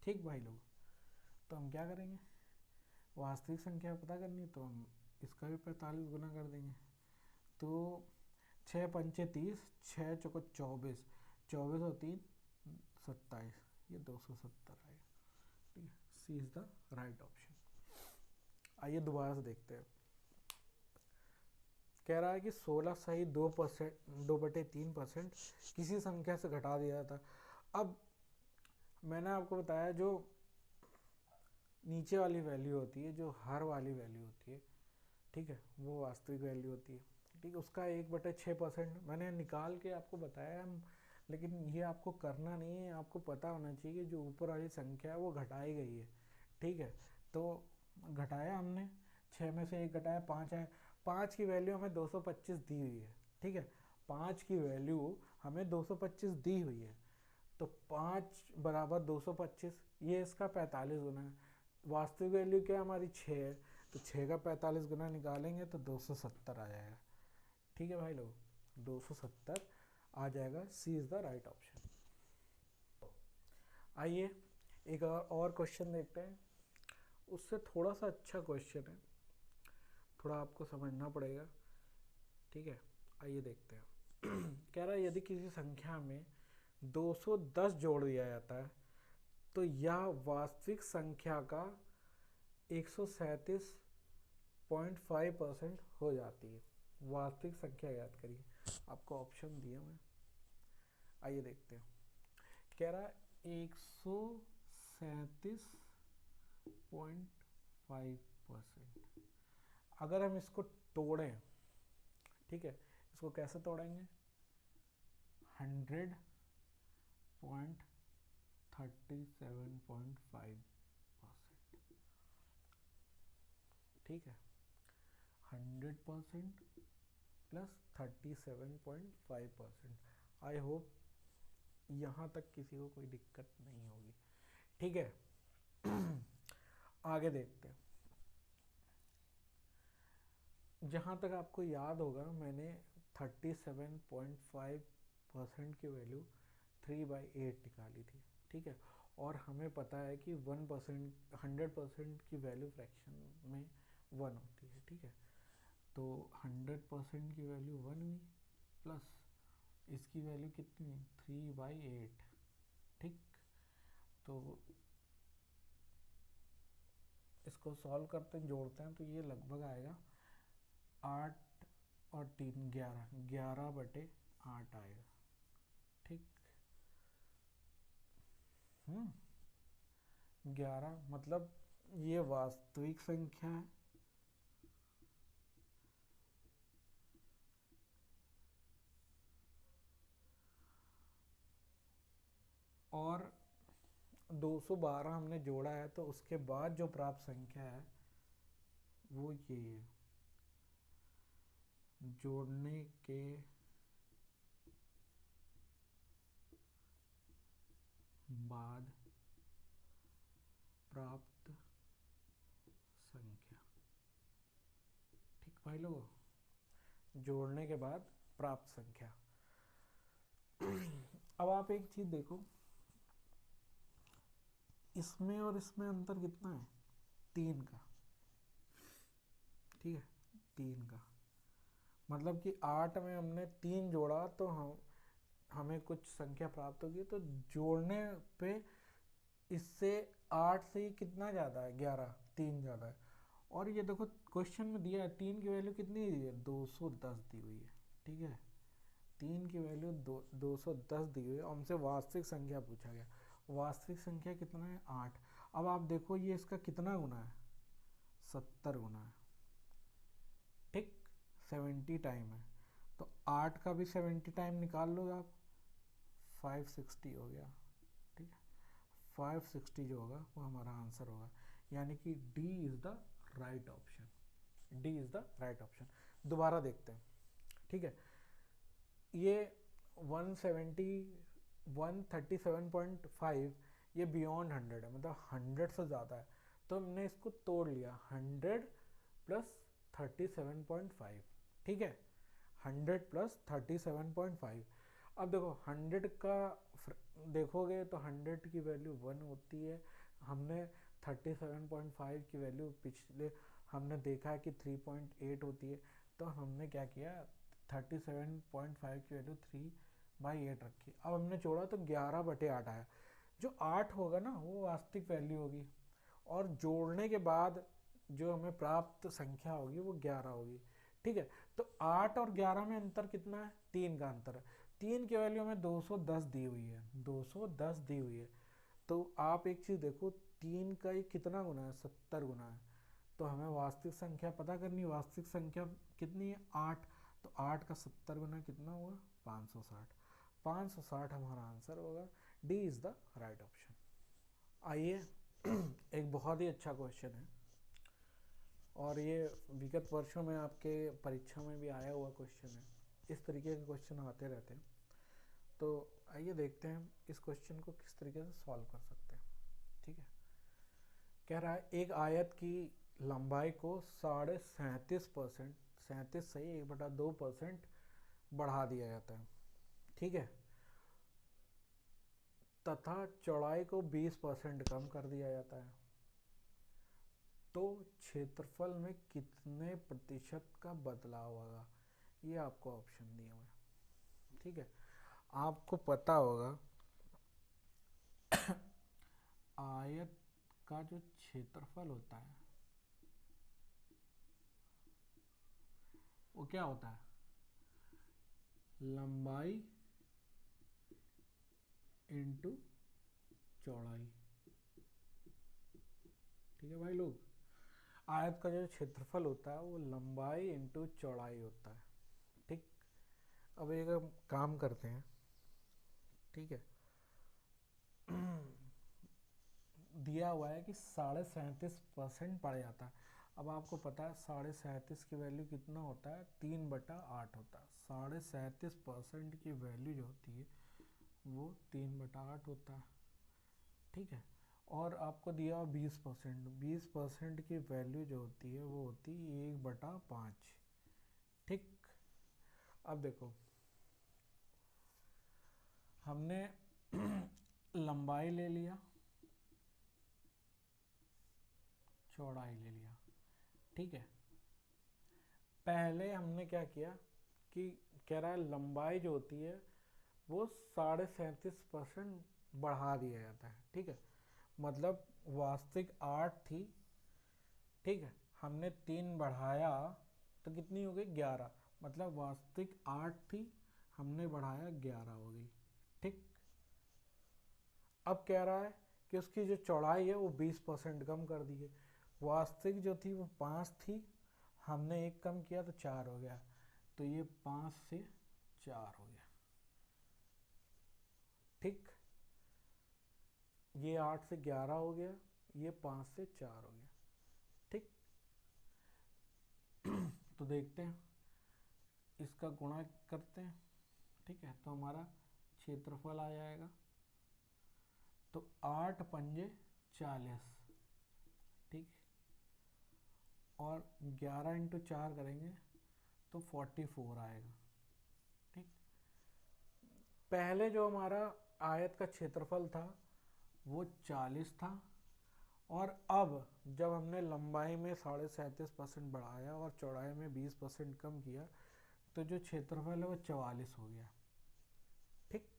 [SPEAKER 1] ठीक भाई लोग, तो हम क्या करेंगे, वास्तविक संख्या पता करनी तो हम इसका भी 45 गुना कर देंगे। तो 6 पंचे 30, 6 चौको 24, 24 और 3 27, ये 270 आएगा। ठीक है, सी इज द राइट ऑप्शन। आइए दोबारा से देखते हैं। कह रहा है कि 16 सही 2%, 2/3% किसी संख्या से घटा दिया जाता। अब मैंने आपको बताया जो नीचे वाली वैल्यू होती है, जो हर वाली वैल्यू होती है, ठीक है, वो वास्तविक वैल्यू होती है। ठीक है, उसका 1/6% मैंने निकाल के आपको बताया हम, लेकिन ये आपको करना नहीं है, आपको पता होना चाहिए कि जो ऊपर वाली संख्या है वो घटाई गई है। ठीक है, तो घटाया हमने, 6 में से 1 घटाया, 5 है। 5 की वैल्यू हमें 225 दी हुई है। ठीक है, 5 की वैल्यू हमें 225 दी हुई है, तो 5 बराबर 225, ये इसका 45 गुना है। वास्तविक वैल्यू क्या है हमारी, 6 है, तो 6 का 45 गुना निकालेंगे तो 270 आ जाएगा। ठीक है भाई लोग, 270 आ जाएगा। सी इज़ द राइट ऑप्शन। आइए एक और क्वेश्चन देखते हैं, उससे थोड़ा सा अच्छा क्वेश्चन है, थोड़ा आपको समझना पड़ेगा। ठीक है, आइए देखते हैं। कह रहा है यदि किसी संख्या में 210 जोड़ दिया जाता है तो यह वास्तविक संख्या का 137.5% हो जाती है। वास्तविक संख्या याद करिए, आपको ऑप्शन दिया मैं, आइए देखते हैं। कह रहा है 137.5%। अगर हम इसको तोड़ें, ठीक है, इसको कैसे तोड़ेंगे, 100.37.5%। ठीक है, 100% प्लस 37.5%। आई होप यहाँ तक किसी को कोई दिक्कत नहीं होगी। ठीक है, आगे देखते हैं। जहाँ तक आपको याद होगा, मैंने 37.5% की वैल्यू 3/8 निकाली थी। ठीक है, और हमें पता है कि 1%, 100% की वैल्यू फ्रैक्शन में 1 होती है। ठीक है, तो 100% की वैल्यू 1 हुई, प्लस इसकी वैल्यू कितनी हुई, 3/8। ठीक, तो इसको सॉल्व करते हैं, जोड़ते हैं, तो ये लगभग आएगा 8 और 3 11, 11/8 आएगा। ठीक, 11, मतलब ये वास्तविक संख्या है, और 212 हमने जोड़ा है, तो उसके बाद जो प्राप्त संख्या है वो ये है। जोड़ने के बाद प्राप्त संख्या। ठीक भाई लोग, जोड़ने के बाद प्राप्त संख्या। अब आप एक चीज देखो, इसमें और इसमें अंतर कितना है, 3 का। ठीक है, 3 का मतलब कि 8 में हमने 3 जोड़ा तो हमें कुछ संख्या प्राप्त होगी, तो जोड़ने पे इससे 8 से कितना ज़्यादा है, 11, 3 ज़्यादा है। और ये देखो क्वेश्चन में दिया है 3 की वैल्यू कितनी दी है, 210 दी हुई है। ठीक है, 3 की वैल्यू 210 दी हुई है और हमसे वास्तविक संख्या पूछा गया। वास्तविक संख्या कितना है, 8। अब आप देखो ये इसका कितना गुना है, 70 गुना है। ठीक, 70 टाइम है, तो 8 का भी 70 टाइम निकाल लो आप, 560 हो गया। ठीक है, 560 जो होगा वो हमारा आंसर होगा, यानी कि D is the right option. D is the right option. दोबारा देखते हैं। ठीक है, ये 137.5 ये बियॉन्ड 100 है, मतलब 100 से ज़्यादा है, तो हमने इसको तोड़ लिया, 100 प्लस 37.5। ठीक है, 100 प्लस 37.5। अब देखो 100 का देखोगे तो 100 की वैल्यू 1 होती है। हमने 37.5 की वैल्यू पिछले हमने देखा है कि 3.8 होती है, तो हमने क्या किया, 37.5 की वैल्यू 3/8 रखी। अब हमने जोड़ा तो 11/8 आया। जो 8 होगा ना वो वास्तविक वैल्यू होगी, और जोड़ने के बाद जो हमें प्राप्त संख्या होगी वो 11 होगी। ठीक है, तो 8 और 11 में अंतर कितना है, 3 का अंतर है। 3 की वैल्यू हमें 210 दी हुई है, 210 दी हुई है। तो आप एक चीज़ देखो, 3 का ये कितना गुना है, 70 गुना है। तो हमें वास्तविक संख्या पता करनी, वास्तविक संख्या कितनी है, 8। तो 8 का 70 गुना कितना हुआ, 560। 560 हमारा आंसर होगा। D is the right option. आइए एक बहुत ही अच्छा क्वेश्चन है, और ये विगत वर्षों में आपके परीक्षा में भी आया हुआ क्वेश्चन है। इस तरीके के क्वेश्चन आते रहते हैं, तो आइए देखते हैं इस क्वेश्चन को किस तरीके से सॉल्व कर सकते हैं। ठीक है, कह रहा है एक आयत की लंबाई को 37.5%, 37 सही 1/2% बढ़ा दिया जाता है। ठीक है, तथा चौड़ाई को 20% कम कर दिया जाता है, तो क्षेत्रफल में कितने प्रतिशत का बदलाव होगा। ये आपको ऑप्शन दिए हुए। ठीक है, आपको पता होगा आयत का जो क्षेत्रफल होता है वो क्या होता है, लंबाई इंटू चौड़ाई। ठीक है भाई लोग, आयत का जो क्षेत्रफल होता है वो लंबाई इंटू चौड़ाई होता है। ठीक, अब एक काम करते हैं। ठीक है, दिया हुआ है कि 37.5% पड़ जाता है। अब आपको पता है 37.5 की वैल्यू कितना होता है, 3/8 होता है। 37.5% की वैल्यू जो होती है वो 3/8 होता है। ठीक है, और आपको दिया 20%, 20% की वैल्यू जो होती है वो होती है 1/5। ठीक, अब देखो हमने लंबाई ले लिया, चौड़ाई ले लिया। ठीक है, पहले हमने क्या किया कि कह रहा है लंबाई जो होती है वो 37.5% बढ़ा दिया जाता है। ठीक है, मतलब वास्तविक 8 थी। ठीक है, हमने 3 बढ़ाया तो कितनी हो गई, 11। मतलब वास्तविक 8 थी, हमने बढ़ाया 11 हो गई। ठीक, अब कह रहा है कि उसकी जो चौड़ाई है वो 20% कम कर दी है। वास्तविक जो थी वो 5 थी, हमने एक कम किया तो 4 हो गया, तो ये 5 से 4 हो गया। ठीक, ये 8 से 11 हो गया, ये 5 से 4 हो गया। ठीक, तो देखते हैं, इसका गुणा करते हैं। ठीक है, तो हमारा क्षेत्रफल आ जाएगा, तो 8×5 = 40। ठीक, और 11×4 करेंगे तो 44 आएगा। ठीक, पहले जो हमारा आयत का क्षेत्रफल था वो 40 था, और अब जब हमने लंबाई में 37.5% बढ़ाया और चौड़ाई में 20% कम किया, तो जो क्षेत्रफल है वो 44 हो गया। ठीक,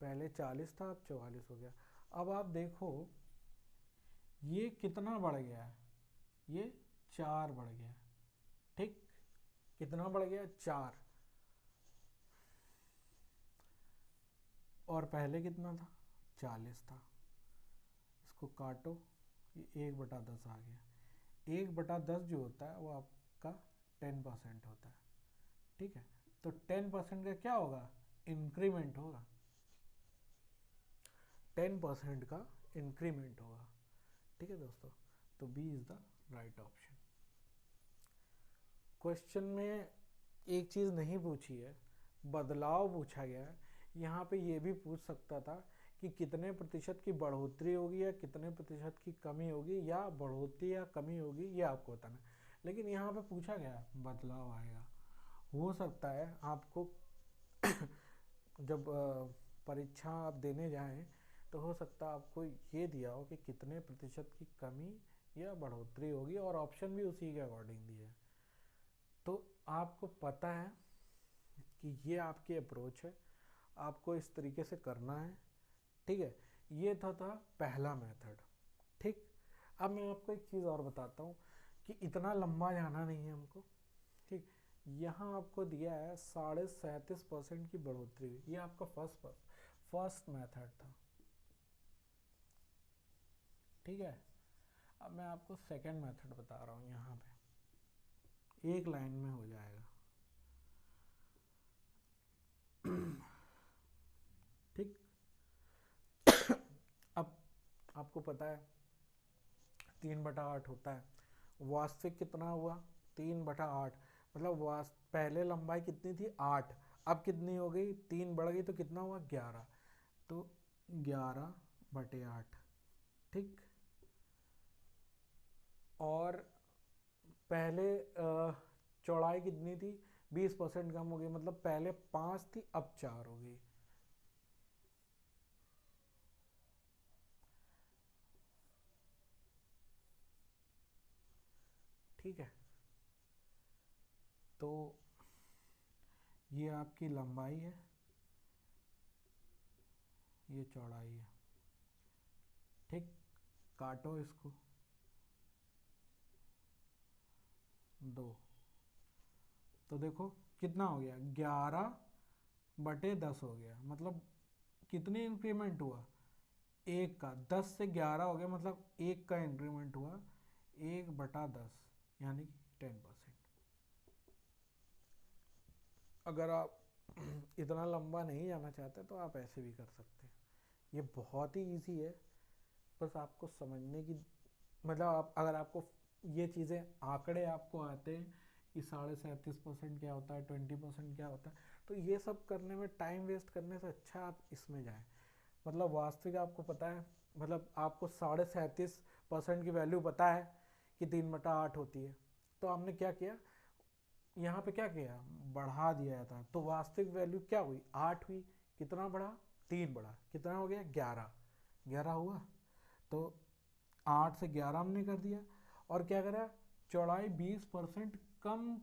[SPEAKER 1] पहले 40 था, अब 44 हो गया। अब आप देखो ये कितना बढ़ गया है, ये 4 बढ़ गया है। ठीक, कितना बढ़ गया, 4। और पहले कितना था, 40 था। इसको काटो, ये 1/10 आ गया। 1/10 जो होता है वो आपका 10% होता है। ठीक है, तो 10% का क्या होगा, इंक्रीमेंट होगा। 10% का इंक्रीमेंट होगा। ठीक है दोस्तों, तो B is the right option. Question में एक चीज़ नहीं पूछी है, बदलाव पूछा गया है। यहाँ पे ये भी पूछ सकता था कि कितने प्रतिशत की बढ़ोतरी होगी या कितने प्रतिशत की कमी होगी, या बढ़ोतरी या कमी होगी, ये आपको बताना। लेकिन यहाँ पे पूछा गया बदलाव आएगा। हो सकता है आपको जब परीक्षा आप देने जाएं तो हो सकता है आपको ये दिया हो कि कितने प्रतिशत की कमी या बढ़ोतरी होगी, और ऑप्शन भी उसी के अकॉर्डिंग दिए है। तो आपको पता है कि ये आपकी अप्रोच है, आपको इस तरीके से करना है। ठीक है, ये था पहला मेथड। ठीक, अब मैं आपको एक चीज़ और बताता हूँ कि इतना लंबा जाना नहीं है हमको। ठीक, यहाँ आपको दिया है 37.5% की बढ़ोतरी, ये आपका फर्स्ट मेथड था। ठीक है, अब मैं आपको सेकंड मेथड बता रहा हूँ। यहाँ पे एक लाइन में हो जाएगा। ठीक, अब आपको पता है 3/8 होता है, वास्तविक कितना हुआ, 3/8। मतलब पहले लंबाई कितनी थी, 8, अब कितनी हो गई, 3 बढ़ गई, तो कितना हुआ, 11। तो 11/8। ठीक, और पहले चौड़ाई कितनी थी, 20% कम हो गई, मतलब पहले 5 थी अब 4 हो गई। ठीक है, तो ये आपकी लंबाई है, ये चौड़ाई है। ठीक, काटो इसको, 2। तो देखो कितना हो गया, 11/10 हो गया। मतलब कितने इंक्रीमेंट हुआ, 1 का, 10 से 11 हो गया, मतलब 1 का इंक्रीमेंट हुआ, 1/10 यानी कि 10%। अगर आप इतना लंबा नहीं जाना चाहते तो आप ऐसे भी कर सकते हैं। ये बहुत ही इजी है, बस आपको समझने की, मतलब आप अगर आपको ये चीज़ें, आंकड़े आपको आते हैं कि 37.5% क्या होता है, 20% क्या होता है, तो ये सब करने में टाइम वेस्ट करने से अच्छा आप इसमें जाएं। मतलब वास्तविक आपको पता है, मतलब आपको 37.5% की वैल्यू पता है कि 3/8 होती है, तो आपने क्या किया, यहाँ पे क्या किया, बढ़ा दिया था, तो वास्तविक वैल्यू क्या हुई, 8 हुई। कितना बढ़ा, 3 बढ़ा, कितना हो गया, 11 हुआ। तो 8 से 11 हमने कर दिया, और क्या करा, चौड़ाई 20% कम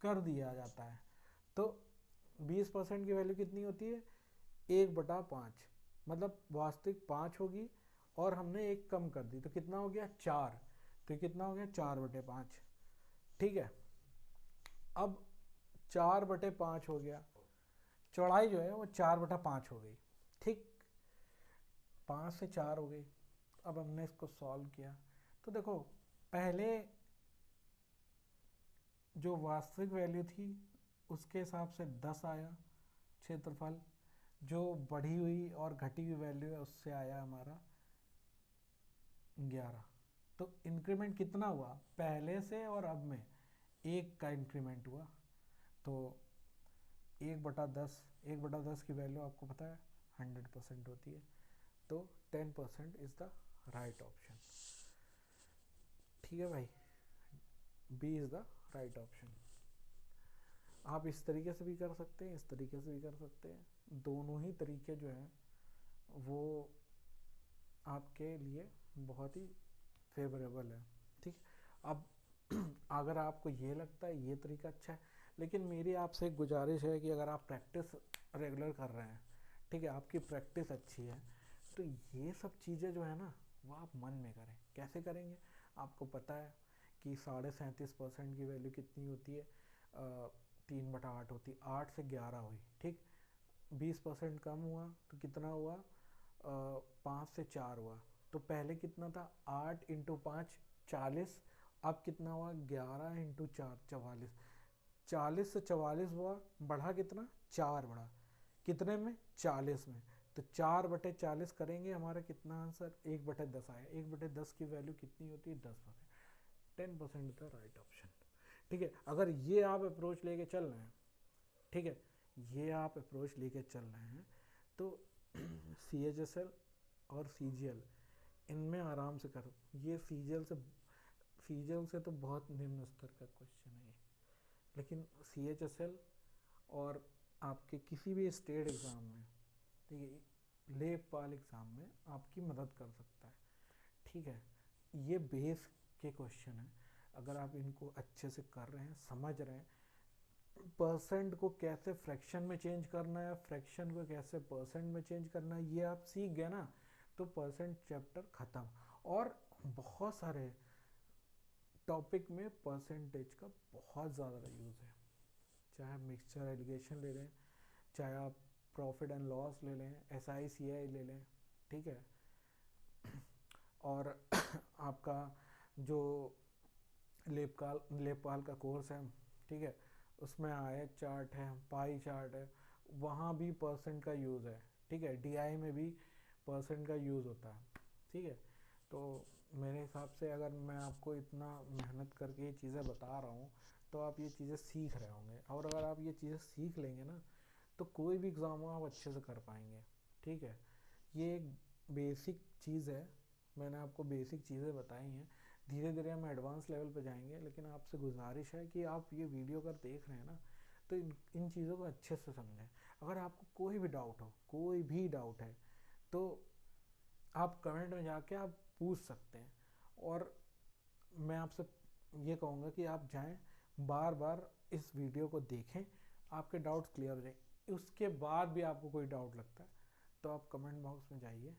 [SPEAKER 1] कर दिया जाता है। तो 20% की वैल्यू कितनी होती है, 1/5, मतलब वास्तविक 5 होगी और हमने 1 कम कर दी, तो कितना हो गया, 4। तो कितना हो गया, 4/5। ठीक है, अब 4/5 हो गया, चौड़ाई जो है वो 4/5 हो गई। ठीक, 5 से 4 हो गई। अब हमने इसको सॉल्व किया, तो देखो पहले जो वास्तविक वैल्यू थी उसके हिसाब से 10 आया क्षेत्रफल, जो बढ़ी हुई और घटी हुई वैल्यू है उससे आया हमारा 11। तो इंक्रीमेंट कितना हुआ, पहले से और अब में 1 का इंक्रीमेंट हुआ। तो 1/10, 1/10 की वैल्यू आपको पता है 100% होती है, तो 10% इज द राइट ऑप्शन। ठीक है भाई, B is the right option. आप इस तरीके से भी कर सकते हैं, इस तरीके से भी कर सकते हैं, दोनों ही तरीके जो हैं वो आपके लिए बहुत ही फेवरेबल है। ठीक, अब अगर आपको ये लगता है ये तरीका अच्छा है, लेकिन मेरी आपसे एक गुजारिश है कि अगर आप प्रैक्टिस रेगुलर कर रहे हैं, ठीक है, आपकी प्रैक्टिस अच्छी है, तो ये सब चीज़ें जो है ना वो आप मन में करें। कैसे करेंगे? आपको पता है कि 37.5% की वैल्यू कितनी होती है? 3/8 होती है। 8 से 11 हुई, ठीक। 20% कम हुआ तो कितना हुआ? 5 से 4 हुआ। तो पहले कितना था? 8 इंटू 5 40। अब कितना हुआ? 11 इंटू 4 44। 40 से 44 हुआ, बढ़ा कितना? 4 बढ़ा। कितने में? 40 में। तो 4/40 करेंगे, हमारा कितना आंसर? 1/10 आया। 1/10 की वैल्यू कितनी होती है? 10%। 10% इज द राइट ऑप्शन। ठीक है, अगर ये आप अप्रोच लेके चल रहे हैं, ठीक है, ये आप अप्रोच लेके चल रहे हैं तो CHSL और CGL इनमें आराम से करो। ये CGL से तो बहुत निम्न स्तर का क्वेश्चन है ये, लेकिन CHSL और आपके किसी भी स्टेट एग्ज़ाम में, ठीक है, लेखपाल एग्ज़ाम में आपकी मदद कर सकता है। ठीक है, ये बेस के क्वेश्चन है। अगर आप इनको अच्छे से कर रहे हैं, समझ रहे हैं, परसेंट को कैसे फ्रैक्शन में चेंज करना है, फ्रैक्शन को कैसे परसेंट में चेंज करना है, ये आप सीख गए ना, तो परसेंट चैप्टर ख़त्म। और बहुत सारे टॉपिक में परसेंटेज का बहुत ज़्यादा यूज़ है। चाहे आप मिक्सचर एलिगेशन ले लें, चाहे आप प्रॉफिट एंड लॉस ले लें, SICI ले लें, ठीक है। और आपका जो लेपकाल का कोर्स है, ठीक है, उसमें आयत चार्ट है, पाई चार्ट है, वहाँ भी परसेंट का यूज़ है। ठीक है, DI में भी परसेंट का यूज़ होता है। ठीक है, तो मेरे हिसाब से अगर मैं आपको इतना मेहनत करके ये चीज़ें बता रहा हूँ तो आप ये चीज़ें सीख रहे होंगे, और अगर आप ये चीज़ें सीख लेंगे ना तो कोई भी एग्ज़ाम हो आप अच्छे से कर पाएंगे। ठीक है, ये एक बेसिक चीज़ है, मैंने आपको बेसिक चीज़ें बताई हैं। धीरे धीरे हम एडवांस लेवल पे जाएंगे, लेकिन आपसे गुजारिश है कि आप ये वीडियो अगर देख रहे हैं ना तो इन चीज़ों को अच्छे से समझें। अगर आपको कोई भी डाउट हो, कोई भी डाउट है, तो आप कमेंट में जाके आप पूछ सकते हैं। और मैं आपसे ये कहूँगा कि आप जाएं, बार बार इस वीडियो को देखें, आपके डाउट्स क्लियर हो जाए। उसके बाद भी आपको कोई डाउट लगता है तो आप कमेंट बॉक्स में जाइए,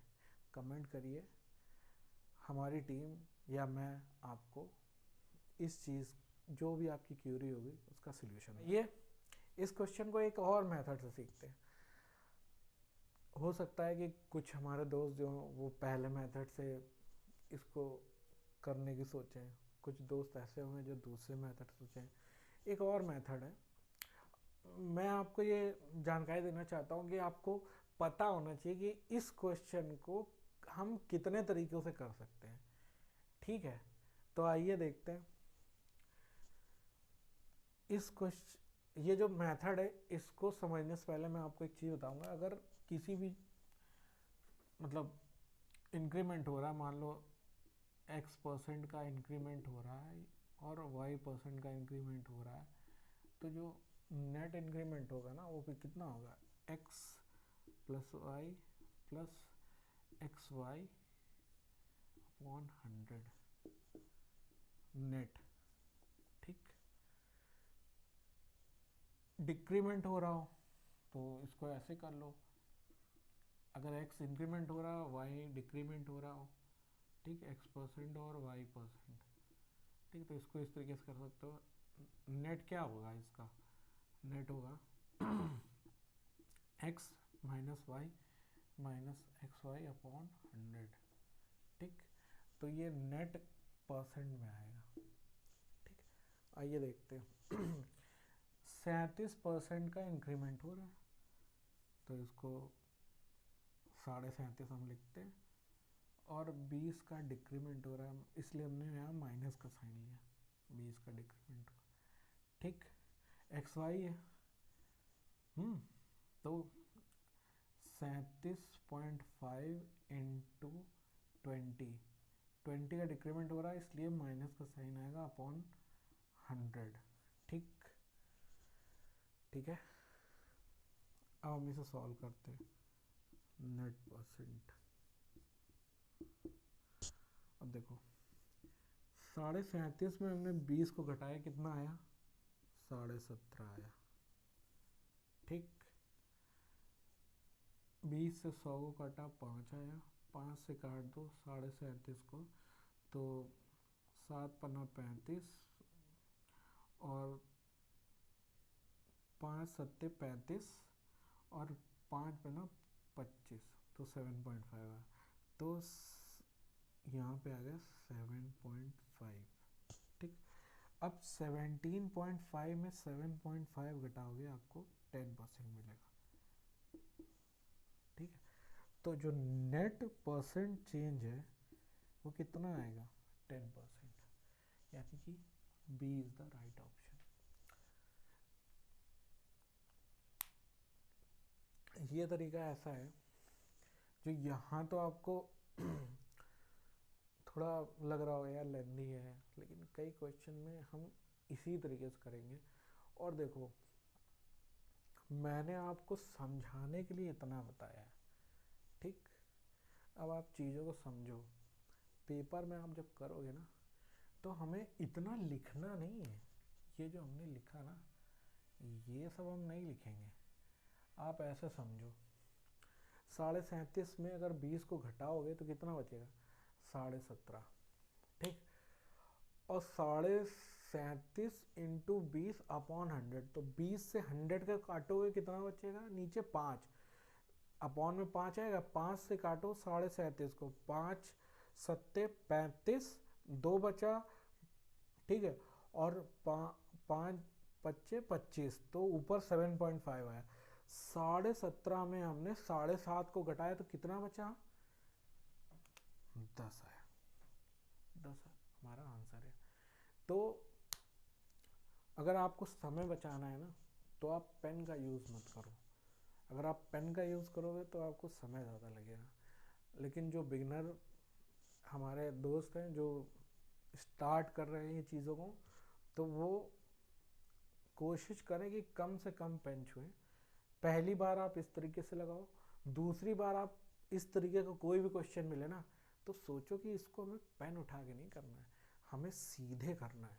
[SPEAKER 1] कमेंट करिए, हमारी टीम या मैं आपको इस चीज़, जो भी आपकी क्यूरी होगी उसका सिल्यूशन। ये इस क्वेश्चन को एक और मेथड से सीखते हैं। हो सकता है कि कुछ हमारे दोस्त जो वो पहले मेथड से इसको करने की सोचें, कुछ दोस्त ऐसे होंगे जो दूसरे मेथड सोचें। एक और मेथड है, मैं आपको ये जानकारी देना चाहता हूँ कि आपको पता होना चाहिए कि इस क्वेश्चन को हम कितने तरीक़ों से कर सकते हैं। ठीक है, तो आइए देखते हैं इस क्वेश्चन, ये जो मेथड है इसको समझने से पहले मैं आपको एक चीज़ बताऊंगा। अगर किसी भी मतलब इंक्रीमेंट हो रहा है, मान लो X% का इंक्रीमेंट हो रहा है और Y% का इंक्रीमेंट हो रहा है, तो जो नेट इंक्रीमेंट होगा ना वो फिर कितना होगा? X + Y + XY upon 100 net. ठीक, डिक्रीमेंट हो रहा हो तो इसको ऐसे कर लो, अगर X इंक्रीमेंट हो रहा हो, Y डिक्रीमेंट हो रहा हो, ठीक, X% और Y%, ठीक, तो इसको इस तरीके से कर सकते हो। नेट क्या होगा इसका? नेट होगा X - Y - XY अपॉन 100। ठीक, तो ये नेट परसेंट में आएगा। ठीक, आइए देखते हैं 37% का इंक्रीमेंट हो रहा है तो इसको 37.5 हम लिखते हैं, और 20 का डिक्रीमेंट हो रहा है इसलिए हमने यहाँ माइनस का साइन लिया, 20 का डिक्रीमेंट हुआ। ठीक, XY है, तो 37.5 इंटू 20 का डिक्रीमेंट हो रहा है इसलिए माइनस का साइन आएगा अपॉन 100। ठीक, ठीक है, अब हम इसे सॉल्व करते हैं। नेट परसेंट, अब देखो 37.5 में हमने 20 को घटाया, कितना आया? 17.5 आया। ठीक, 20 से 100 को काटा 5 आया, 5 से काट दो 37.5 को, तो 7 पन्ना 35 और 5 सत्ते 35 और 5 पन्ना 25, तो 7.5 है। तो यहाँ पे आ गया 7.5। ठीक, अब 17.5 में 7.5 घटाओगे आपको 10% मिलेगा। ठीक है, तो जो नेट परसेंट चेंज है वो कितना आएगा? 10%, यानी कि B is the right option. ये तरीका ऐसा है जो यहाँ तो आपको थोड़ा लग रहा होगा यार लेंदी है, लेकिन कई क्वेश्चन में हम इसी तरीके से करेंगे। और देखो, मैंने आपको समझाने के लिए इतना बताया है, ठीक। अब आप चीज़ों को समझो। पेपर में आप जब करोगे ना, तो हमें इतना लिखना नहीं है। ये जो हमने लिखा ना, ये सब हम नहीं लिखेंगे। आप ऐसे समझो, 37.5 में अगर 20 को घटाओगे तो कितना बचेगा? 17.5। ठीक, और 37.5 इंटू 20 अपॉन 100, तो 20 से 100 का काटोगे कितना बचेगा? नीचे 5, अपॉन में 5 आएगा, 5 से काटो 37.5 को, 5 सत्ते 35, 2 बचा, ठीक है, और 5 पच्चे 25, तो ऊपर 7.5 आया। 17.5 में हमने 7.5 को घटाया तो कितना बचा? 10 आया। 10 हमारा आंसर है। तो अगर आपको समय बचाना है ना, तो आप पेन का यूज़ मत करो। अगर आप पेन का यूज़ करोगे तो आपको समय ज़्यादा लगेगा। लेकिन जो बिगनर हमारे दोस्त हैं जो स्टार्ट कर रहे हैं ये चीज़ों को, तो वो कोशिश करें कि कम से कम पेन छुएं। पहली बार आप इस तरीके से लगाओ, दूसरी बार आप इस तरीके का कोई भी क्वेश्चन मिले ना, तो सोचो कि इसको हमें पेन उठा के नहीं करना है, हमें सीधे करना है।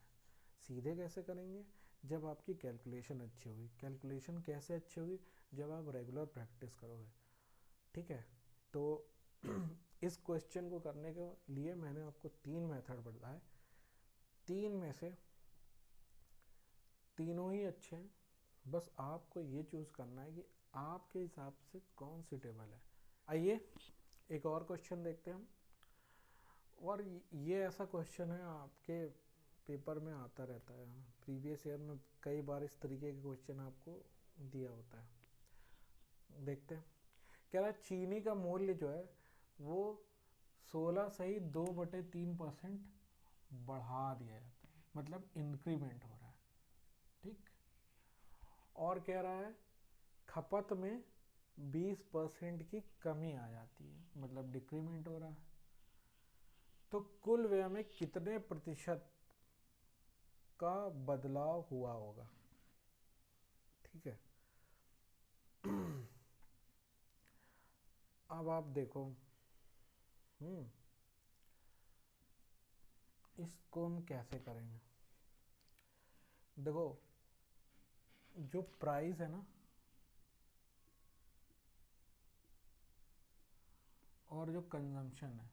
[SPEAKER 1] सीधे कैसे करेंगे? जब आपकी कैलकुलेशन अच्छी होगी। कैलकुलेशन कैसे अच्छी होगी? जब आप रेगुलर प्रैक्टिस करोगे। ठीक है, तो इस क्वेश्चन को करने के लिए मैंने आपको 3 मेथड बताए। 3 में से तीनों ही अच्छे हैं, बस आपको ये चूज़ करना है कि आपके हिसाब से कौन सूटेबल है। आइए एक और क्वेश्चन देखते हैं हम। और ये ऐसा क्वेश्चन है आपके पेपर में आता रहता है, प्रीवियस ईयर में कई बार इस तरीके के क्वेश्चन आपको दिया होता है। देखते हैं, कह रहा है चीनी का मूल्य जो है वो 16 सही 2/3% बढ़ा दिया जाता है, मतलब इंक्रीमेंट हो रहा है। ठीक, और कह रहा है खपत में 20% की कमी आ जाती है, मतलब डिक्रीमेंट हो रहा है। तो कुल व्यय में कितने प्रतिशत का बदलाव हुआ होगा? ठीक है, अब आप देखो, इसको हम कैसे करेंगे। देखो, जो प्राइस है ना और जो कंजम्पशन है,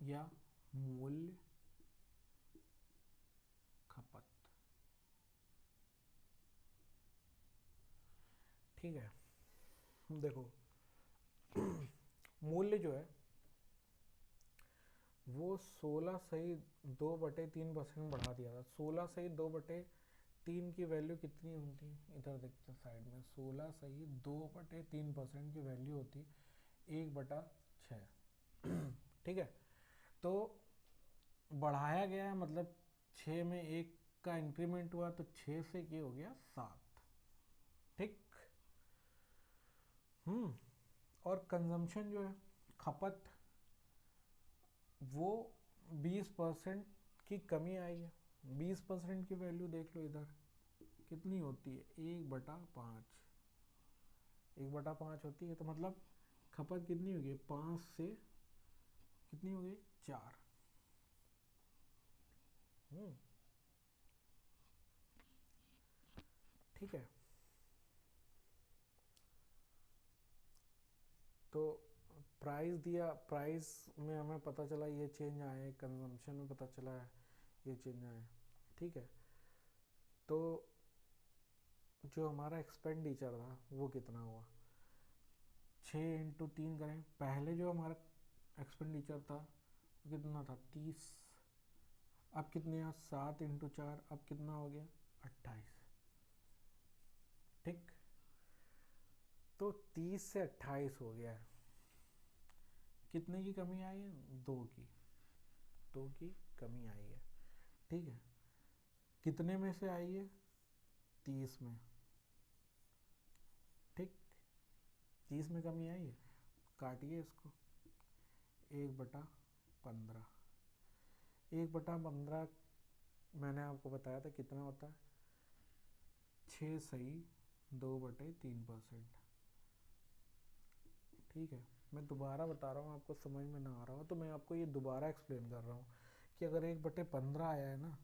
[SPEAKER 1] या मूल्य खपत, ठीक है, देखो मूल्य जो है वो 16 सही 2/3% बढ़ा दिया था। 16 सही 2/3 की वैल्यू कितनी होती है? इधर देखते हैं साइड में, 16 सही 2/3% की वैल्यू होती 1/6। ठीक है, तो बढ़ाया गया है, मतलब 6 में 1 का इंक्रीमेंट हुआ, तो 6 से ये हो गया 7। ठीक, और कंजम्पशन जो है, खपत, वो 20% की कमी आई है। 20% की वैल्यू देख लो इधर कितनी होती है? 1/5। 1/5 होती है, तो मतलब खपत कितनी होगी? 5 से कितनी हो गई? 4। ठीक है। तो प्राइस दिया, प्राइस में हमें पता चला ये चेंज आए, कंजम्पशन में पता चला है ये चेंज आए, ठीक है। तो जो हमारा एक्सपेंडिचर था वो कितना हुआ, 6 × 3 करें। पहले जो हमारा एक्सपेंडिचर था वो कितना था, 30। अब कितने यहाँ, 7 × 4, अब कितना हो गया, 28, ठीक। तो 30 से 28 हो गया है। कितने की कमी आई है, 2 की कमी आई है, ठीक है। कितने में से आई है, 30 में, ठीक। 30 में कमी आई है, काटिए इसको, 1/15। 1/15 मैंने आपको बताया था कितना होता है, 6 सही 2/3%, ठीक है। मैं दोबारा बता रहा हूँ, आपको समझ में ना आ रहा हो तो मैं आपको ये दोबारा एक्सप्लेन कर रहा हूँ कि अगर 1/15 आया है ना,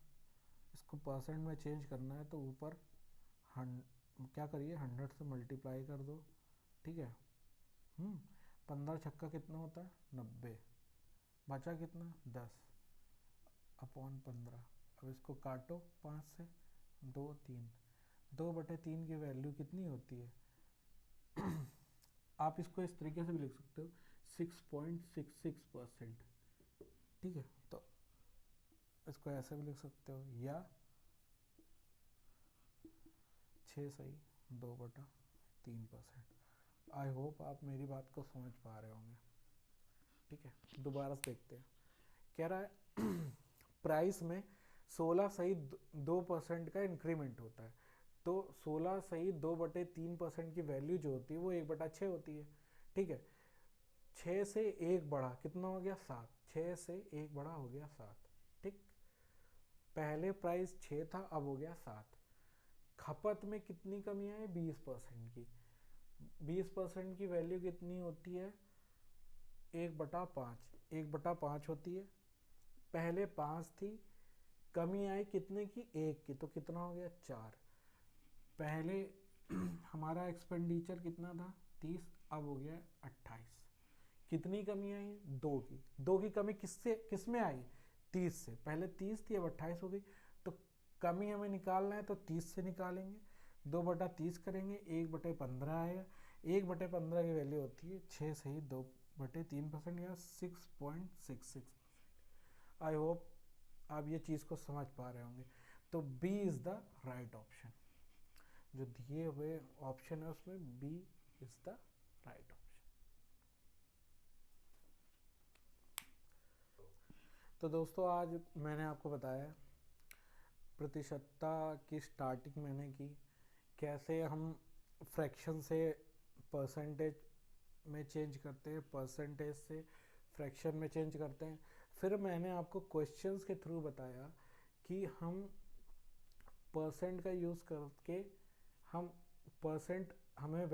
[SPEAKER 1] इसको परसेंट में चेंज करना है तो ऊपर क्या करिए, 100 से मल्टीप्लाई कर दो, ठीक है। 15 छक्का कितना होता है, 90, बचा कितना, 10/15। अब इसको काटो 5 से, 2 3, 2/3 की वैल्यू कितनी होती है आप इसको इस तरीके से भी लिख सकते हो, 6.66%, ठीक है। तो इसको ऐसे भी लिख सकते हो, या 6 सही 2/3%। आई होप आप मेरी बात को समझ पा रहे होंगे, ठीक है। दोबारा से देखते हैं, कह रहा है प्राइस में 16 सही 2% का इंक्रीमेंट होता है। तो 16 सही 2/3% की वैल्यू जो होती है वो 1/6 होती है, ठीक है। 6 से 1 बढ़ा कितना हो गया, 7। 6 से 1 बढ़ा हो गया 7, ठीक। पहले प्राइस 6 था, अब हो गया 7। खपत में कितनी कमी आई, 20% की। 20% की वैल्यू कितनी होती है, 1/5। 1/5 होती है, पहले 5 थी, कमी आई कितने की, 1 की, तो कितना हो गया, 4। पहले हमारा एक्सपेंडिचर कितना था, 30, अब हो गया 28। कितनी कमी आई, 2 की। 2 की कमी किस में आई, 30 से। पहले 30 थी, अब 28 हो गई। तो कमी हमें निकालना है तो 30 से निकालेंगे, 2/30 करेंगे, 1/15 आएगा। 1/15 की वैल्यू होती है 6 सही 2/3% या 6.66%। आई होप आप ये चीज़ को समझ पा रहे होंगे। तो B is the right option, जो दिए हुए ऑप्शन है उसमें B is the right option. तो दोस्तों आज मैंने आपको बताया प्रतिशतता की स्टार्टिंग मैंने की, कैसे हम फ्रैक्शन से परसेंटेज में चेंज करते हैं, परसेंटेज से फ्रैक्शन में चेंज करते हैं। फिर मैंने आपको क्वेश्चंस के थ्रू बताया कि हम परसेंट का यूज़ करके हम परसेंट, हमें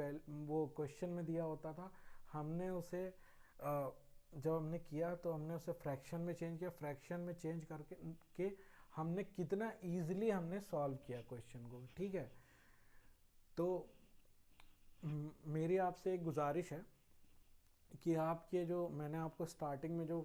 [SPEAKER 1] वो क्वेश्चन में दिया होता था, हमने उसे जब हमने किया तो हमने उसे फ्रैक्शन में चेंज किया। फ्रैक्शन में चेंज करके हमने कितना ईजिली हमने सॉल्व किया क्वेश्चन को, ठीक है। तो मेरी आपसे एक गुजारिश है कि आप ये जो मैंने आपको स्टार्टिंग में जो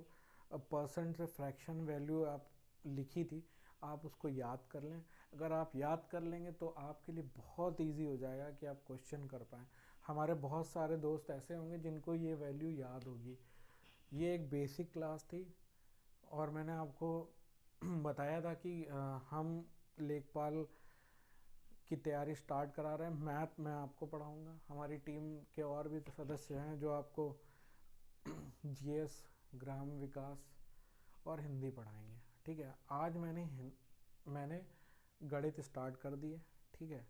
[SPEAKER 1] परसेंट से फ्रैक्शन वैल्यू आप लिखी थी, आप उसको याद कर लें। अगर आप याद कर लेंगे तो आपके लिए बहुत इजी हो जाएगा कि आप क्वेश्चन कर पाएँ। हमारे बहुत सारे दोस्त ऐसे होंगे जिनको ये वैल्यू याद होगी। ये एक बेसिक क्लास थी और मैंने आपको बताया था कि हम लेखपाल की तैयारी स्टार्ट करा रहे हैं। मैथ मैं आपको पढ़ाऊँगा, हमारी टीम के और भी सदस्य हैं जो आपको जीएस, ग्राम विकास और हिंदी पढ़ाएंगे, ठीक है। आज मैंने गणित स्टार्ट कर दिए, ठीक है।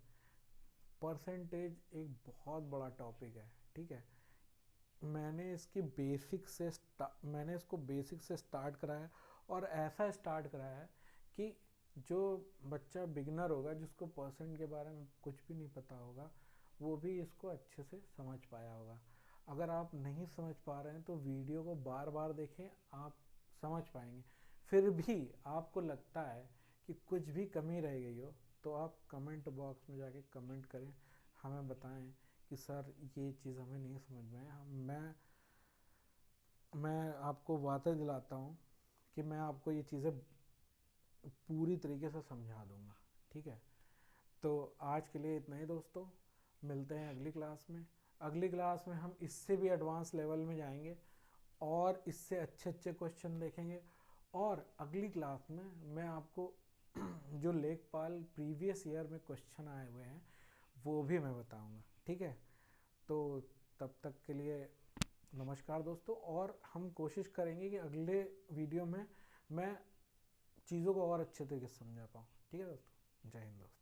[SPEAKER 1] परसेंटेज एक बहुत बड़ा टॉपिक है, ठीक है। मैंने इसको बेसिक से स्टार्ट कराया और ऐसा स्टार्ट कराया है कि जो बच्चा बिगनर होगा, जिसको परसेंट के बारे में कुछ भी नहीं पता होगा, वो भी इसको अच्छे से समझ पाया होगा। अगर आप नहीं समझ पा रहे हैं तो वीडियो को बार बार देखें, आप समझ पाएंगे। फिर भी आपको लगता है कि कुछ भी कमी रह गई हो तो आप कमेंट बॉक्स में जाके कमेंट करें, हमें बताएं कि सर ये चीज़ हमें नहीं समझ में आया। मैं आपको वादा दिलाता हूँ कि मैं आपको ये चीज़ें पूरी तरीके से समझा दूँगा, ठीक है। तो आज के लिए इतना ही दोस्तों, मिलते हैं अगली क्लास में। अगली क्लास में हम इससे भी एडवांस लेवल में जाएंगे और इससे अच्छे अच्छे क्वेश्चन देखेंगे। और अगली क्लास में मैं आपको जो लेखपाल प्रीवियस ईयर में क्वेश्चन आए हुए हैं वो भी मैं बताऊंगा, ठीक है। तो तब तक के लिए नमस्कार दोस्तों, और हम कोशिश करेंगे कि अगले वीडियो में मैं चीज़ों को और अच्छे तरीके से समझा पाऊँ, ठीक है दोस्तों। जय हिंद दोस्तों।